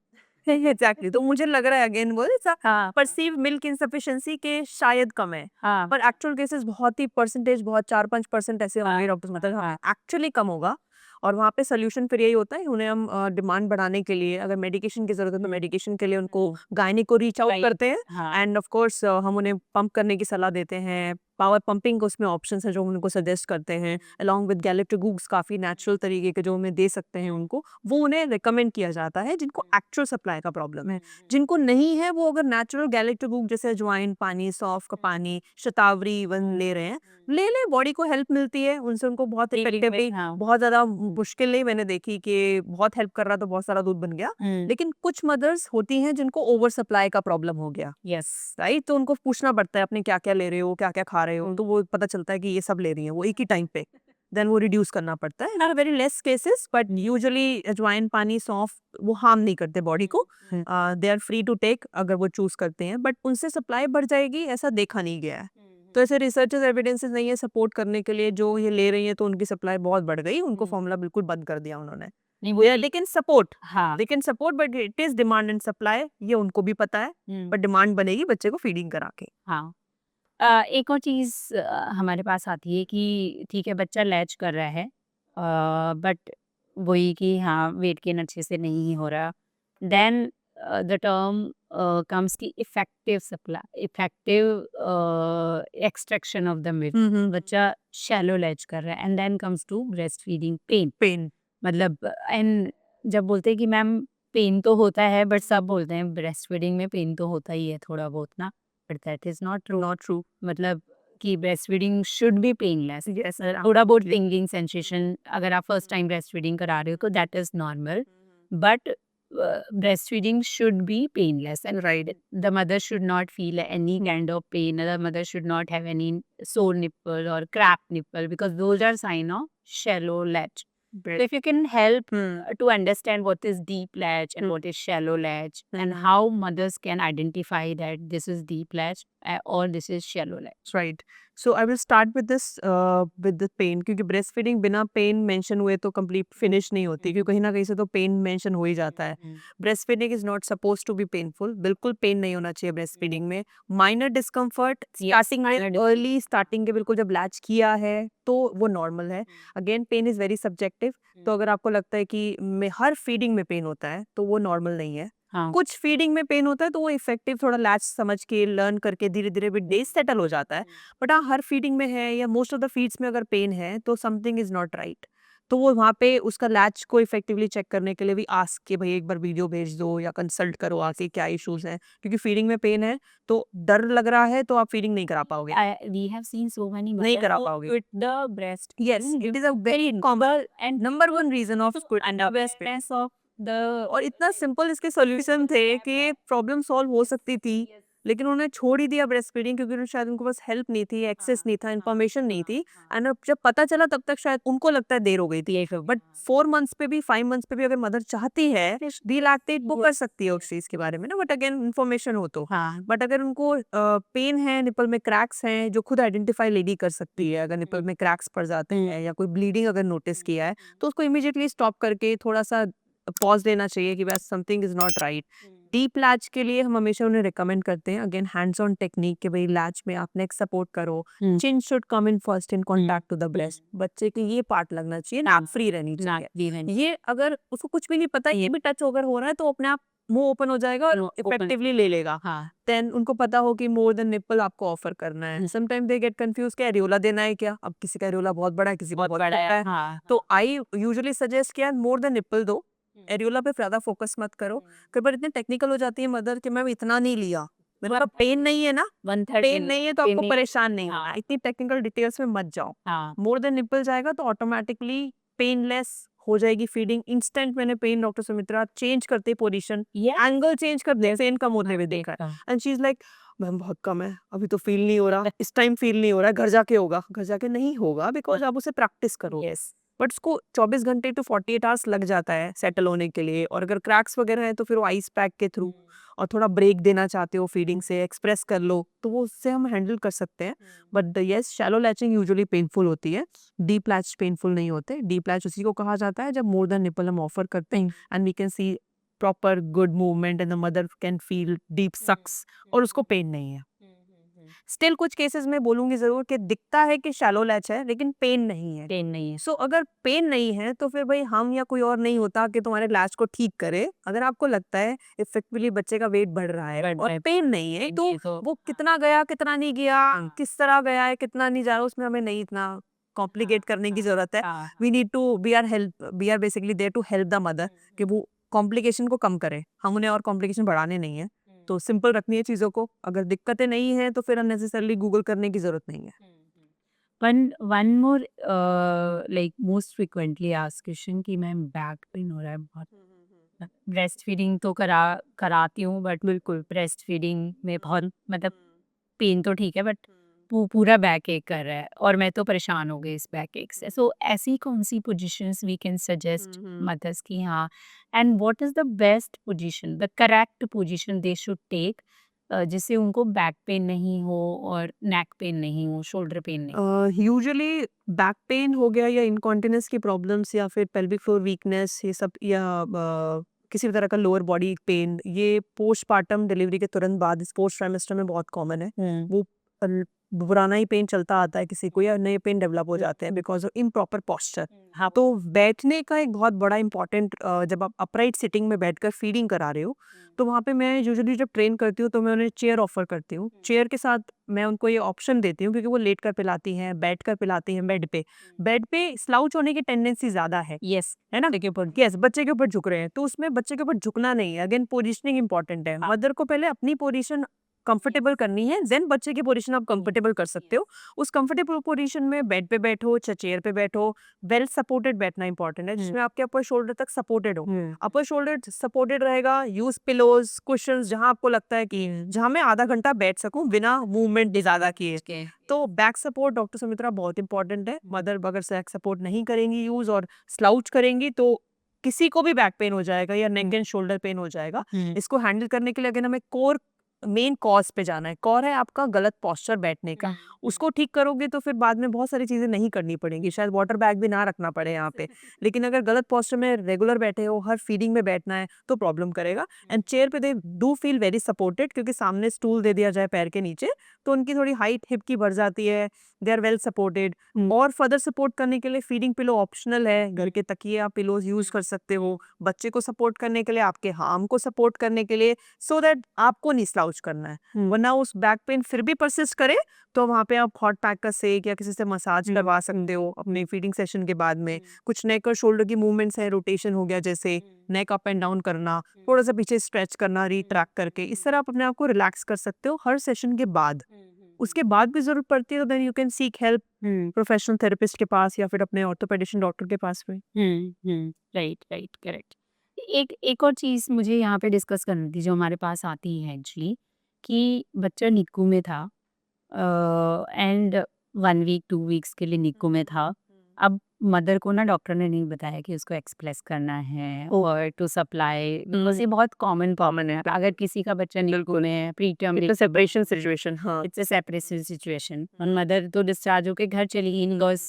एग्जैक्टली, तो मुझे लग रहा है अगेन वो हाँ, परसीव मिल्क इनसफिशिएंसी के शायद कम है, हाँ, पर एक्चुअल केसेस बहुत ही परसेंटेज बहुत 4-5% ऐसे होंगे डॉक्टर्स, मतलब हाँ। एक्चुअली कम होगा। और वहाँ पे सोल्यूशन फिर यही होता है, उन्हें हम डिमांड बढ़ाने के लिए अगर मेडिकेशन की जरूरत है तो मेडिकेशन के लिए उनको गायनी को रीच आउट Right. करते हैं। हाँ, एंड ऑफ कोर्स हम उन्हें पंप करने की सलाह देते हैं, पावर पंपिंग उसमें ऑप्शंस है जो हम उनको सजेस्ट करते हैं, अलॉन्ग विद गैलेक्टोगूक्स काफ़ी नेचुरल तरीके के जो हमें दे सकते हैं उनको, वो उन्हें रिकमेंड किया जाता है जिनको एक्चुअल सप्लाई का प्रॉब्लम है। जिनको नहीं है वो अगर नेचुरल गैलेक्टोगूक जैसे अजवाइन पानी, सौंफ का पानी, शतावरी इवन ले रहे हैं, ले लें, बॉडी को हेल्प मिलती है उनसे, उनको बहुत इफेक्टिवली, हाँ। बहुत ज़्यादा मुश्किल नहीं मैंने देखी कि बहुत हेल्प कर रहा तो बहुत सारा दूध बन गया। लेकिन कुछ मदर्स होती हैं जिनको ओवर सप्लाई का प्रॉब्लम हो गया, यस, राइट, तो उनको पूछना पड़ता है अपने क्या क्या ले रहे हो, क्या क्या खा रहे हो, तो वो पता चलता है कि ये सब ले रही हैं वो एक ही टाइम पे, देन वो रिड्यूस करना पड़ता है। In very less cases, but usually अजवाइन पानी सौंफ वो हार्म नहीं करते बॉडी को, they are free to take अगर वो चूज करते हैं, बट उनसे सप्लाई बढ़ जाएगी ऐसा देखा नहीं गया है। तो ऐसे रिसर्चेस एविडेंसेस नहीं है सपोर्ट करने के लिए, जो ये ले रही हैं तो उनकी सप्लाई बहुत बढ़ गई, उनको फॉर्मूला बिल्कुल बंद कर दिया उन्होंने। नहीं वो दे कैन सपोर्ट, हाँ, they can support, but it is demand and supply, ये उनको भी पता है, बट डिमांड बनेगी बच्चे को फीडिंग करा के। हाँ। एक और चीज़ हमारे पास आती है कि ठीक है बच्चा लैच कर रहा है, बट वही कि हाँ वेट गेन अच्छे से नहीं हो रहा, देन द टर्म कम्स की effective supply, effective extraction of the milk. बच्चा शैलो लैच कर रहा है and then comes to breast feeding pain. Pain, मतलब एंड जब बोलते हैं कि मैम पेन तो होता है, बट सब बोलते हैं ब्रेस्ट फीडिंग में पेन तो होता ही है थोड़ा बहुत ना, but that is not true. Not true. मतलब कि breast feeding should be painless. Yes, थोड़ा बहुत टिंगलिंग सेंसेशन अगर आप फर्स्ट टाइम ब्रेस्ट फीडिंग करा रहे हो तो that is normal, but breastfeeding should be painless, and Right. the mother should not feel any kind of pain. The mother should not have any sore nipple or cracked nipple, because those are sign of shallow latch. So if you can help to understand what is deep latch and what is shallow latch, and how mothers can identify that this is deep latch or this is shallow latch. Right so I will start with the pain, क्योंकि ब्रेस्ट फीडिंग बिना पेन मेंशन हुए तो कंप्लीट फिनिश नहीं होती, क्योंकि कहीं ना कहीं से तो पेन मेंशन हो ही जाता है. Breast feeding is not suppose to be painful, बिल्कुल पेन नहीं होना चाहिए ब्रेस्ट फीडिंग में. माइनर डिस्कम्फर्ट स्टार्टिंग में, अर्ली स्टार्टिंग के बिल्कुल जब लैच किया है तो वो नॉर्मल है. Again pain is very subjective, तो अगर आपको लगता है कि हर फीडिंग में पेन होता है तो वो नॉर्मल नहीं है. हाँ. कुछ फीडिंग में पेन होता है तो वो इफेक्टिव थोड़ा लैच समझ के लर्न करके धीरे धीरे विद डेज सेटल हो जाता है. बट हाँ, हर फीडिंग में है या मोस्ट ऑफ द फीड्स में अगर पेन है तो समथिंग इज नॉट राइट. तो वो वहाँ पे उसका लैच को इफेक्टिवली चेक करने के लिए भी आस्क के भाई एक बार वीडियो भेज दो या कंसल्ट करो आके क्या इश्यूज हैं, क्योंकि फीडिंग में पेन है तो डर लग रहा है तो आप फीडिंग नहीं करा पाओगे. We have seen so many नहीं mothers करा who पाओगे. quit the breast. Yes, it is a very common and number one reason of quit and the bestness of the और इतना सिंपल इसके सॉल्यूशन थे कि प्रॉब्लम सॉल्व हो सकती थी, लेकिन उन्होंने छोड़ ही दिया ब्रेस्ट फीडिंग, क्योंकि उन्हें शायद उनको बस हेल्प नहीं थी, एक्सेस नहीं था, इन्फॉर्मेशन नहीं थी. एंड जब पता चला तब तक शायद उनको लगता है देर हो गई थी. बट 4 मंथ्स पे भी 5 मंथ्स पे भी अगर मदर चाहती है रिलैक्टेट वो कर सकती है उस चीज के बारे में ना, बट अगेन इन्फॉर्मेशन हो तो. हाँ. बट अगर उनको पेन है, निपल में क्रैक्स हैं, जो खुद आइडेंटिफाई लेडी कर सकती है, अगर निपल में क्रैक्स पड़ जाते हैं या कोई ब्लीडिंग अगर नोटिस किया है तो उसको इमीडिएटली स्टॉप करके थोड़ा सा पॉज लेना चाहिए कि बस something is not right. Deep latch के लिए हम हमेशा उन्हें रिकमेंड करते हैं अगेन हैंड्स ऑन टेक्निक कि भाई लैच में आप नेक सपोर्ट करो, chin should come in first in contact to the breast. बच्चे के ये पार्ट लगना चाहिए, नाक फ्री रहनी चाहिए. ये अगर उसको कुछ भी नहीं पता, ये भी टच अगर हो रहा है तो अपने आप मुंह ओपन हो जाएगा और इफेक्टिवली ले लेगा. देन उनको पता हो कि मोर देन निपल आपको ऑफर करना है. समटाइम दे गेट कंफ्यूज कि एरियोला देना है क्या. अब किसी का एरियोला बहुत बड़ा है, किसी का बहुत छोटा है. तो आई यूजुअली सजेस्ट किया मोर देन निपल दो, एरियोला पे ज्यादा फोकस मत करो. कई बार इतने टेक्निकल हो जाती है मदर कि मैम इतना नहीं लिया, मेरे पास पेन नहीं है ना, 1/3 पेन नहीं है तो आपको परेशान नहीं होना. हाँ. इतनी टेक्निकल डिटेल्स में मत जाओ. हाँ. मोर देन निपल जाएगा तो ऑटोमेटिकली पेनलेस हो जाएगी फीडिंग. इंस्टेंट मैंने पेन डॉक्टर सुमित्रा चेंज करते पोजीशन, एंगल चेंज कर दे, पेन कम होते हुए देखा. And she is like ma'am बहुत कम है, अभी तो फील नहीं हो रहा, इस टाइम फील नहीं हो रहा है, घर जाके होगा. घर जाके नहीं होगा बिकॉज आप उसे प्रैक्टिस करो. बट उसको 24 घंटे टू 48 आवर्स लग जाता है सेटल होने के लिए. और अगर क्रैक्स वगैरह हैं तो फिर वो आइस पैक के थ्रू और थोड़ा ब्रेक देना चाहते हो फीडिंग से, एक्सप्रेस कर लो तो वो उससे हम हैंडल कर सकते हैं. But yes, shallow latching usually painful होती है, डीप लैच पेनफुल नहीं होते. डीप लैच उसी को कहा जाता है जब मोर देन निपल हम ऑफर करते हैं and we can see proper good movement and the mother can feel deep sucks और उसको पेन नहीं है. स्टिल कुछ केसेस में बोलूंगी जरूर कि दिखता है कि शैलो लैच है लेकिन पेन नहीं है. पेन नहीं है. सो अगर पेन नहीं है तो फिर भाई हम या कोई और नहीं होता कि तुम्हारे लैच को ठीक करे. अगर आपको लगता है इफेक्टिवली बच्चे का वेट बढ़ रहा है और पेन नहीं है तो वो कितना गया कितना नहीं गया, किस तरह गया है कितना नहीं जा रहा, उसमें हमें नहीं इतना कॉम्प्लिकेट करने की जरूरत है. We need to we are basically there to help the mother कि वो कॉम्प्लिकेशन को कम करे. हम उन्हें और कॉम्प्लिकेशन बढ़ाने नहीं है. तो सिंपल रखनी है चीजों को. अगर दिक्कतें नहीं है तो फिर अननेसेसरली गूगल करने की जरूरत नहीं है. one more like most frequently asked question कि मैम बैक पेन हो रहा है बहुत. ब्रेस्ट फीडिंग तो कराती हूँ, बट बिल्कुल ब्रेस्ट फीडिंग में बहुत मतलब पेन तो ठीक है, बट पूरा बैक एक कर रहा है और मैं तो परेशान हो गई इस बैक एक से. सो ऐसी कौन सी positions we can suggest mothers की, हाँ, and what is the best position, the correct position they should take जिससे उनको बैक पेन नहीं हो और नेक पेन नहीं हो, शोल्डर पेन नहीं हो. यूजुअली बैक पेन हो गया या इनकॉन्टिनेंस की प्रॉब्लम्स या फिर पेल्विक फ्लोर वीकनेस, ये सब, या किसी भी तरह का लोअर बॉडी पेन, ये पोस्टपार्टम डिलीवरी के तुरंत बाद पोस्ट ट्राइमेस्टर में बहुत कॉमन है. वो पुराना ही पेन चलता आता है किसी को या नए पेन डेवलप हो जाते हैं बिकॉज ऑफ इम्प्रॉपर पोस्चर. हाँ, तो बैठने का एक बहुत बड़ा इंपॉर्टेंट, जब आप अपराइट सिटिंग में बैठकर फीडिंग करा रहे हो तो वहाँ पे मैं यूजुअली जब ट्रेन करती हूँ तो मैं उन्हें चेयर ऑफर करती हूँ. चेयर के साथ मैं उनको ये ऑप्शन देती हूँ क्योंकि वो लेट कर पिलाती हैं, बैठ कर पिलाती हैं. बेड पे स्लाउच होने की टेंडेंसी ज्यादा है. यस, है ना, यस, बच्चे के ऊपर झुक रहे हैं तो उसमें बच्चे के ऊपर झुकना नहीं है. अगेन पोजिशनिंग इंपॉर्टेंट है. मदर को पहले अपनी पोजीशन कंफर्टेबल करनी है, देन बच्चे की पोजीशन आप कंफर्टेबल कर सकते हो। उस कंफर्टेबल पोजीशन में बेड पे बैठो, चेयर पे बैठो, वेल सपोर्टेड बैठना इंपॉर्टेंट है, जिसमें आपके अपर शोल्डर तक सपोर्टेड हो। अपर शोल्डर सपोर्टेड रहेगा, यूज पिलोज, कुशंस, जहां आपको लगता है कि जहां मैं आधा घंटा बैठ सकूं बिना मूवमेंट ज्यादा किए। तो बैक सपोर्ट डॉक्टर सुमित्रा बहुत इंपॉर्टेंट है। मदर अगर बैक सपोर्ट नहीं करेंगी यूज और स्लाउच करेंगी तो किसी को भी बैक पेन हो जाएगा या नेक एंड शोल्डर पेन हो जाएगा। इसको हैंडल करने के लिए अगर हमें कोर मेन कॉज पे जाना है, कॉर है आपका गलत पोस्चर बैठने का, उसको ठीक करोगे तो फिर बाद में बहुत सारी चीजें नहीं करनी पड़ेंगी, शायद वाटर बैग भी ना रखना पड़े यहाँ पे। लेकिन अगर गलत पोस्चर में रेगुलर बैठे हो, हर फीडिंग में बैठना है तो प्रॉब्लम करेगा। एंड चेयर पे they do feel very supported, क्योंकि सामने स्टूल दे दिया जाए पैर के नीचे तो उनकी थोड़ी हाइट हिप की बढ़ जाती है, दे आर वेल सपोर्टेड। और फर्दर सपोर्ट करने के लिए फीडिंग पिलो ऑप्शनल है, घर के तकिए आप पिलोज यूज कर सकते हो, बच्चे को सपोर्ट करने के लिए, आपके हार्म को सपोर्ट करने के लिए, सो दैट आपको नहीं स्लाउच करना है। वरना उस बैक पेन फिर भी परसिस्ट करे तो वहाँ पे आप हॉट पैक का सेक या किसी से मसाज करवा सकते हो अपने फीडिंग सेशन के बाद में। कुछ नेक और शोल्डर की मूवमेंट्स है, रोटेशन हो गया जैसे नेक अप एंड डाउन करना, थोड़ा सा पीछे स्ट्रेच करना रिट्रैक्ट करके, इस तरह आप अपने आप को रिलैक्स कर सकते हो हर सेशन के बाद। उसके बाद भी जरूरत पड़ती है तो then you can seek help professional therapist के पास या फिर अपने ऑर्थोपेडिशियन डॉक्टर के पास में। Right right correct. एक और चीज मुझे यहाँ पे डिस्कस करनी थी जो हमारे पास आती है एक्चुअली, कि बच्चा निक्कू में था एंड 1 वीक 2 वीक्स के लिए निक्कू में था। अब मदर को ना डॉक्टर ने नहीं बताया कि उसको एक्सप्रेस करना है और टू सप्लाई, बिकॉज ये बहुत कॉमन है। अगर किसी का बच्चा निक्कू में है preterm, it's a separation situation. हाँ, इट्स अ सेपरेशन सिचुएशन, और मदर तो डिस्चार्ज होके घर चली गई because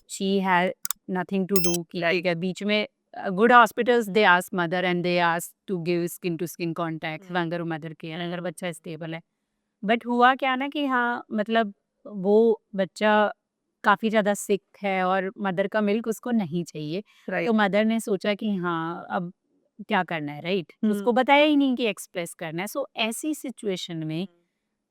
she had nothing to do. ठीक है, बीच में good hospitals they ask mother and they ask to give skin to skin contact अगर मदर केयर, अगर बच्चा स्टेबल है। बट हुआ क्या ना कि हाँ, मतलब वो बच्चा काफ़ी ज़्यादा सिक है और मदर का मिल्क उसको नहीं चाहिए। तो मदर ने सोचा कि हाँ, अब क्या करना है, राइट? उसको बताया ही नहीं कि एक्सप्रेस करना है। सो ऐसी सिचुएशन में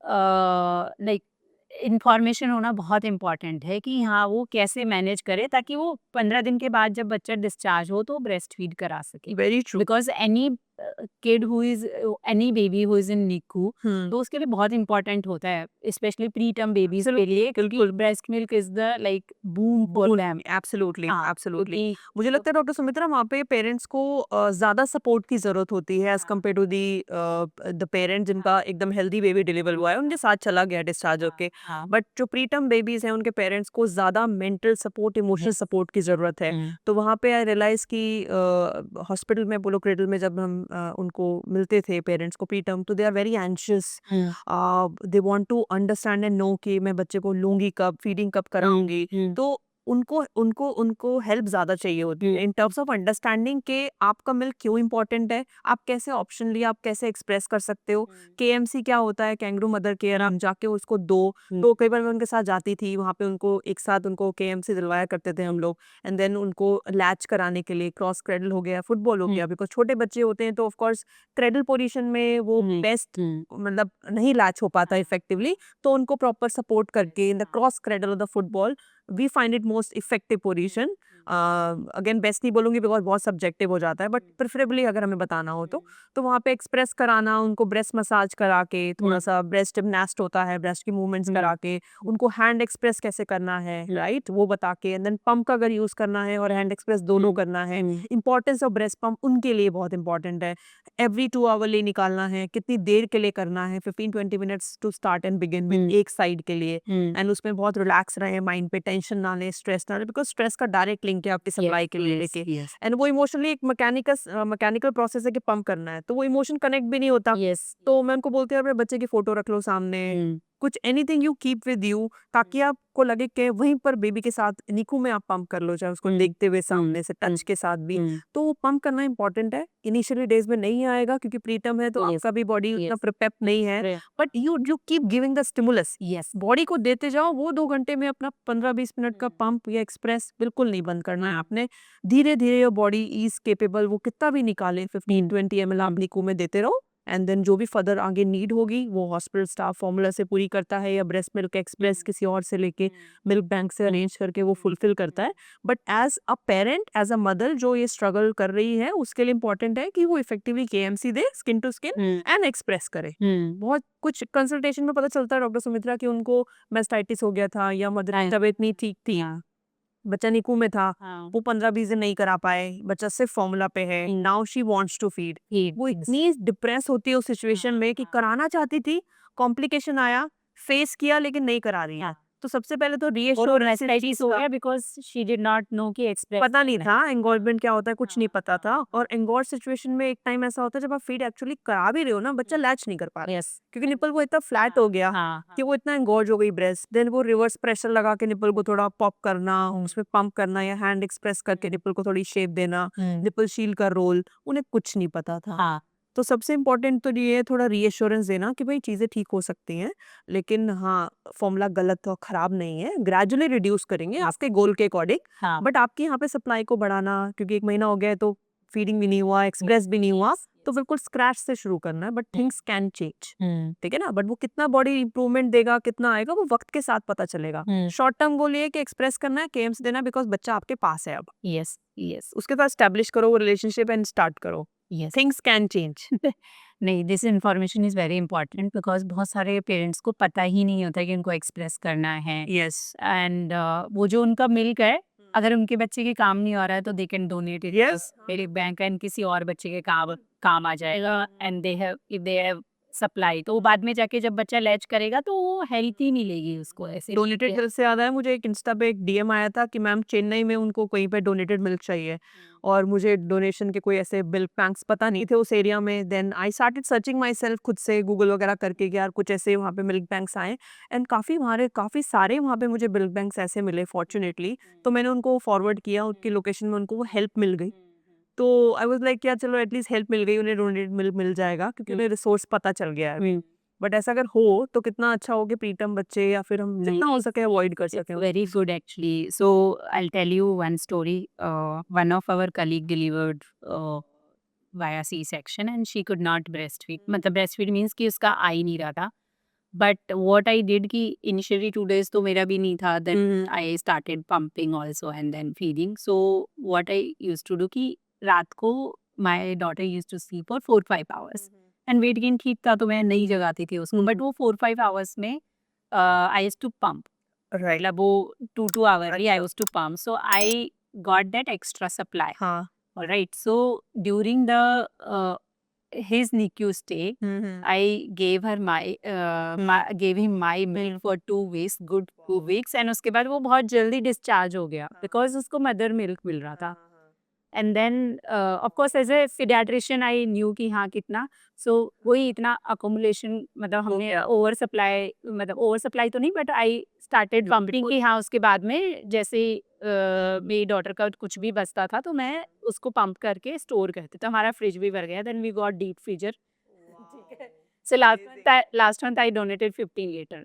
लाइक इन्फॉर्मेशन होना बहुत इम्पॉर्टेंट है कि हाँ, वो कैसे मैनेज करे ताकि वो 15 दिन के बाद जब बच्चा डिस्चार्ज हो तो ब्रेस्ट फीड करा सके। Very true. Because any kid who is any baby who is in NICU, तो उसके लिए बहुत इंपॉर्टेंट होता है, स्पेशली प्री टर्म बेबीज के लिए, क्योंकि breast milk is the like boom for them. Absolutely हाँ, एब्सोल्युटली। क्योंकि मुझे लगता है डॉक्टर सुमित्रा वहाँ पे पेरेंट्स को ज्यादा सपोर्ट की जरूरत होती है as compare to the parent जिनका एकदम हेल्दी बेबी डिलीवर हुआ है, उनके साथ चला गया डिस्चार्ज होके। हाँ, बट जो प्रीटर्म बेबीज हैं उनके पेरेंट्स को ज्यादा मेंटल सपोर्ट, इमोशनल सपोर्ट की जरूरत है। तो वहाँ पे आई रियलाइज कि हॉस्पिटल में पोलो क्रेडल में जब हम उनको मिलते थे पेरेंट्स को प्रीटर्म, तो they are very anxious, they want to understand and know कि मैं बच्चे को लूंगी कब, फीडिंग कब कराऊंगी। तो उनको उनको उनको हेल्प ज्यादा चाहिए होती है इन टर्म्स ऑफ अंडरस्टैंडिंग के आपका मिल्क क्यों इंपॉर्टेंट है, आप कैसे ऑप्शन लिए, आप कैसे एक्सप्रेस कर सकते हो। केएमसी क्या होता है, कैंगरू मदर केयर, आप जाके उसको दो। तो कई बार मैं उनके साथ जाती थी, वहाँ पे उनको एक साथ उनको केएमसी दिलवाया करते थे हम लोग। एंड देन उनको लैच कराने के लिए क्रॉस क्रेडल हो गया, फुटबॉल हो गया, बिकॉज छोटे बच्चे होते हैं तो ऑफ कोर्स क्रेडल पोजीशन में वो बेस्ट मतलब नहीं लैच हो पाता इफेक्टिवली। तो उनको प्रॉपर सपोर्ट करके in the cross cradle of the football we find it most effective position. Again best नहीं बोलूंगी बिकॉज बहुत सब्जेक्टिव हो जाता है, बट प्रेफरेबली अगर हमें बताना हो तो वहाँ पे एक्सप्रेस कराना, उनको ब्रेस्ट मसाज करा के, थोड़ा सा ब्रेस्ट जिम्नास्ट होता है, ब्रेस्ट की मूवमेंट्स करा के, उनको हैंड एक्सप्रेस कैसे करना है, राइट, वो बता के, एंड देन पंप का अगर यूज करना है और हैंड एक्सप्रेस दोनों करना है। इंपॉर्टेंस ऑफ ब्रेस्ट पंप उनके लिए बहुत इंपॉर्टेंट है। एवरी 2 आवर लिए निकालना है, कितनी देर के लिए करना है, 15-20 minutes to start and begin with एक साइड के लिए। एंड उसमें बहुत रिलैक्स रहे, माइंड पे टेंशन ना ले, स्ट्रेस ना ले, बिकॉज स्ट्रेस का डायरेक्ट लिंक है आपकी सप्लाई के लिए लेके। एंड वो इमोशनली एक मैकेनिकल प्रोसेस है कि पंप करना है, तो वो इमोशन कनेक्ट भी नहीं होता। तो मैं उनको बोलती हूँ अपने बच्चे की फोटो रख लो सामने, कुछ anything you keep with you, ताकि आपको लगे कि वहीं पर बेबी के साथ निकू में आप पंप कर लो, चाहे उसको देखते हुए सामने से, टच के साथ भी। तो वो पंप करना इंपॉर्टेंट है। इनिशियली डेज में नहीं आएगा क्योंकि प्रीटर्म है तो आपका भी बॉडी उतना प्रिपेप नहीं है, but you keep giving the stimulus, body को देते जाओ। वो 2 घंटे में अपना 15-20 मिनट का पंप या एक्सप्रेस बिल्कुल नहीं बंद करना है आपने। धीरे धीरे योर बॉडी इज केपेबल, वो कितना भी निकाले, 15-20 ml आप निकू में देते रहो। एंड देन जो भी फर्दर आगे नीड होगी वो हॉस्पिटल स्टाफ फॉर्मूला से पूरी करता है, या ब्रेस्ट मिल्क एक्सप्रेस किसी और से लेके मिल्क बैंक से अरेंज करके वो फुलफिल करता है। But as a parent, as a mother जो ये स्ट्रगल कर रही है, उसके लिए इंपॉर्टेंट है कि वो इफेक्टिवली KMC दे, skin to skin and express करे। बहुत कुछ कंसल्टेशन में पता चलता है डॉक्टर सुमित्रा कि उनको मेस्टाइटिस हो गया था, या मदर की तबीयत नहीं ठीक थी, बच्चा निकू में था, वो 15-20 दिन नहीं करा पाए, बच्चा सिर्फ फॉर्मूला पे है, now she wants to feed. वो इतनी डिप्रेस होती है उस सिचुएशन में कि कराना चाहती थी, कॉम्प्लिकेशन आया, फेस किया, लेकिन नहीं करा रही है। तो सबसे पहले तो रीएश्योरेंस हो गया because she did not know कि एक्सप्रेस पता नहीं था एंगोर्जमेंट क्या होता है, कुछ नहीं पता था। और एंगोर्ज सिचुएशन में एक टाइम ऐसा होता है जब आप फीड एक्चुअली करा भी रहे हो ना, बच्चा लैच नहीं कर पा रहा, यस क्योंकि निपल वो इतना फ्लैट हो गया कि वो इतना एंगोर्ज हो गई ब्रेस्ट। देन वो रिवर्स प्रेशर लगा के निपल को थोड़ा पॉप करना, उसमें पंप करना, या हैंड एक्सप्रेस करके निपल को थोड़ी शेप देना, निपल शील का रोल, उन्हें कुछ नहीं पता था। तो सबसे इम्पोर्टेंट तो ये है थोड़ा रीएश्योरेंस देना कि भाई चीज़ें ठीक हो सकती हैं, लेकिन हाँ, फॉर्मूला गलत और ख़राब नहीं है, ग्रेजुअली रिड्यूस करेंगे आपके गोल के अकॉर्डिंग। बट आपके यहाँ पे सप्लाई को बढ़ाना, क्योंकि 1 महीना हो गया है तो फीडिंग भी नहीं हुआ, एक्सप्रेस भी नहीं हुआ, तो बिल्कुल स्क्रैच से शुरू करना है। बट थिंग्स कैन चेंज, ठीक है ना। बट वो कितना बॉडी इंप्रूवमेंट देगा, कितना आएगा, वो वक्त के साथ पता चलेगा। शॉर्ट टर्म गोल ये है कि एक्सप्रेस करना है, KMC देना है, बिकॉज बच्चा आपके पास है अब। यस यस उसके साथ स्टैब्लिश करो वो रिलेशनशिप एंड स्टार्ट करो। Yes things can change. नहीं, this information is very important because बहुत सारे पेरेंट्स को पता ही नहीं होता कि उनको एक्सप्रेस करना है। यस एंड वो जो उनका मिल्क है, अगर उनके बच्चे के काम नहीं आ रहा है तो they can donate it Yes. मेरे बैंक एंड किसी और बच्चे के काम आ जाएगा। एंड दे हैव सप्लाई, तो वो बाद में जाके जब बच्चा लैच करेगा तो वो हेल्थी मिलेगी उसको ऐसे। डोनेटेड मिल्क से याद आया मुझे, एक इंस्टा पे एक DM आया था कि मैम चेन्नई में उनको कहीं पे डोनेटेड मिल्क चाहिए, और मुझे डोनेशन के कोई ऐसे मिल्क बैंक्स पता नहीं थे उस एरिया में। Then I started searching my self, खुद से गूगल वगैरह करके कि यार कुछ ऐसे वहाँ पे मिल्क बैंक्स आए, एंड काफ़ी सारे वहाँ पे मुझे मिल्क बैंक्स ऐसे मिले फॉर्चुनेटली। तो मैंने उनको फॉरवर्ड किया, उनकी लोकेशन में उनको वो हेल्प मिल गई। तो आई वाज लाइक यार चलो एटलीस्ट हेल्प मिल गई, उन्हें डोनेटेड मिल्क मिल जाएगा, क्योंकि उन्हें रिसोर्स पता चल गया है। बट ऐसा अगर हो तो कितना अच्छा हो कि प्रीतम बच्चे, या फिर हम जितना हो सके अवॉइड कर सकें। Very good actually. So I'll tell you one story. One of our colleague delivered via C-section and she could not breastfeed. मतलब breastfeed means कि उसका आ ही नहीं रहा था. But what I did कि initially 2 days तो मेरा भी नहीं था. Then I started pumping also and then feeding. So what I used to do कि रात को my daughter used to sleep for 4-5 hours. And weight gain ठीक था तो मैं नहीं जगाती थी उसको. But वो 4-5 hours में I used to pump. Right. मतलब वो 2 hourly I used to pump. So I got that extra supply. हाँ। All right. So during the his NICU stay, I gave her gave him my milk for 2 weeks, good 2 weeks, and उसके बाद वो बहुत जल्दी डिस्चार्ज हो गया because उसको मदर मिल्क मिल रहा था. And then of course as a paediatrician I knew कि हाँ कितना, सो वही इतना अकोमुलेशन, मतलब हमने ओवर सप्लाई तो नहीं, बट आई स्टार्टेड पंपिंग कि हाँ उसके बाद में जैसे मेरी डॉटर का कुछ भी बचता था तो मैं उसको पंप करके स्टोर करती, तो हमारा फ्रिज भी भर गया. Then we got deep freezer. So last month I donated 15 litre.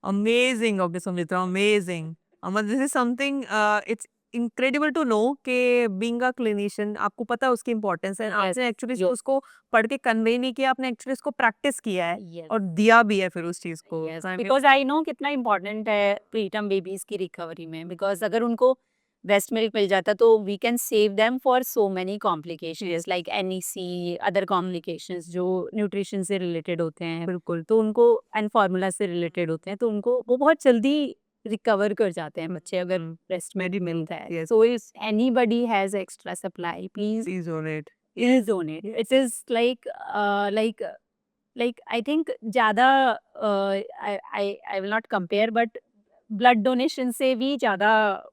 Amazing, okay, Sumitra, amazing. This is something, it's incredible to know कि being a clinician आपको पता है उसकी इम्पोर्टेंस है, आपने एक्चुअली उसको पढ़ के कन्वे नहीं किया, आपने एक्चुअली उसको प्रैक्टिस किया है और दिया भी है फिर उस चीज को। बिकॉज आई नो कितना इम्पोर्टेंट है प्रीटर्म बेबीज की रिकवरी में, बिकॉज अगर उनको ब्रेस्ट मिल्क मिल जाता तो we can save them for so many complications like NEC, other complications जो न्यूट्रिशन से रिलेटेड होते हैं. बिल्कुल, तो उनको एंड फार्मूला से रिलेटेड होते हैं, तो उनको वो बहुत जल्दी रिकवर कर जाते हैं बच्चे अगर ब्रेस्ट में भी मिलता है. So if anybody has extra supply, please Please donate. donate. It is like I think ज़्यादा I will not compare, but blood donation से भी ज़्यादा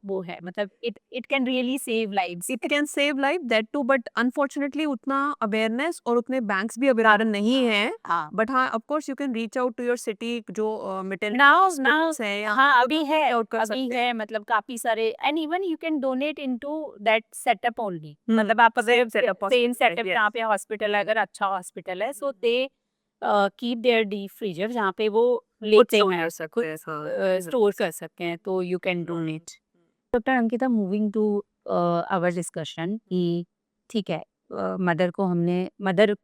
वो है, मतलब it can really save lives. It can save life that too, but unfortunately उतना अवेयरनेस और उतने बैंक्स भी अवेयर नहीं हैं. हाँ, बट हाँ, of course you can reach out to your city जो maternity नाउ hospitals हैं, यहाँ हाँ पे अभी है, reach out कर सकते हैं. है, मतलब काफी सारे, and even you can donate into that setup only. Hmm, मतलब आप अगर same setup same hospital, setup yes. जहाँ पे हॉस्पिटल है, अगर अच्छा हॉस्पिटल है, so they keep their deep freezer जहाँ पे वो लेते store हैं, कर सकते हैं, हाँ. स्टोर कर सकते हैं, तो you can donate. Doctor Ankita, moving to our discussion कि ठीक है, mother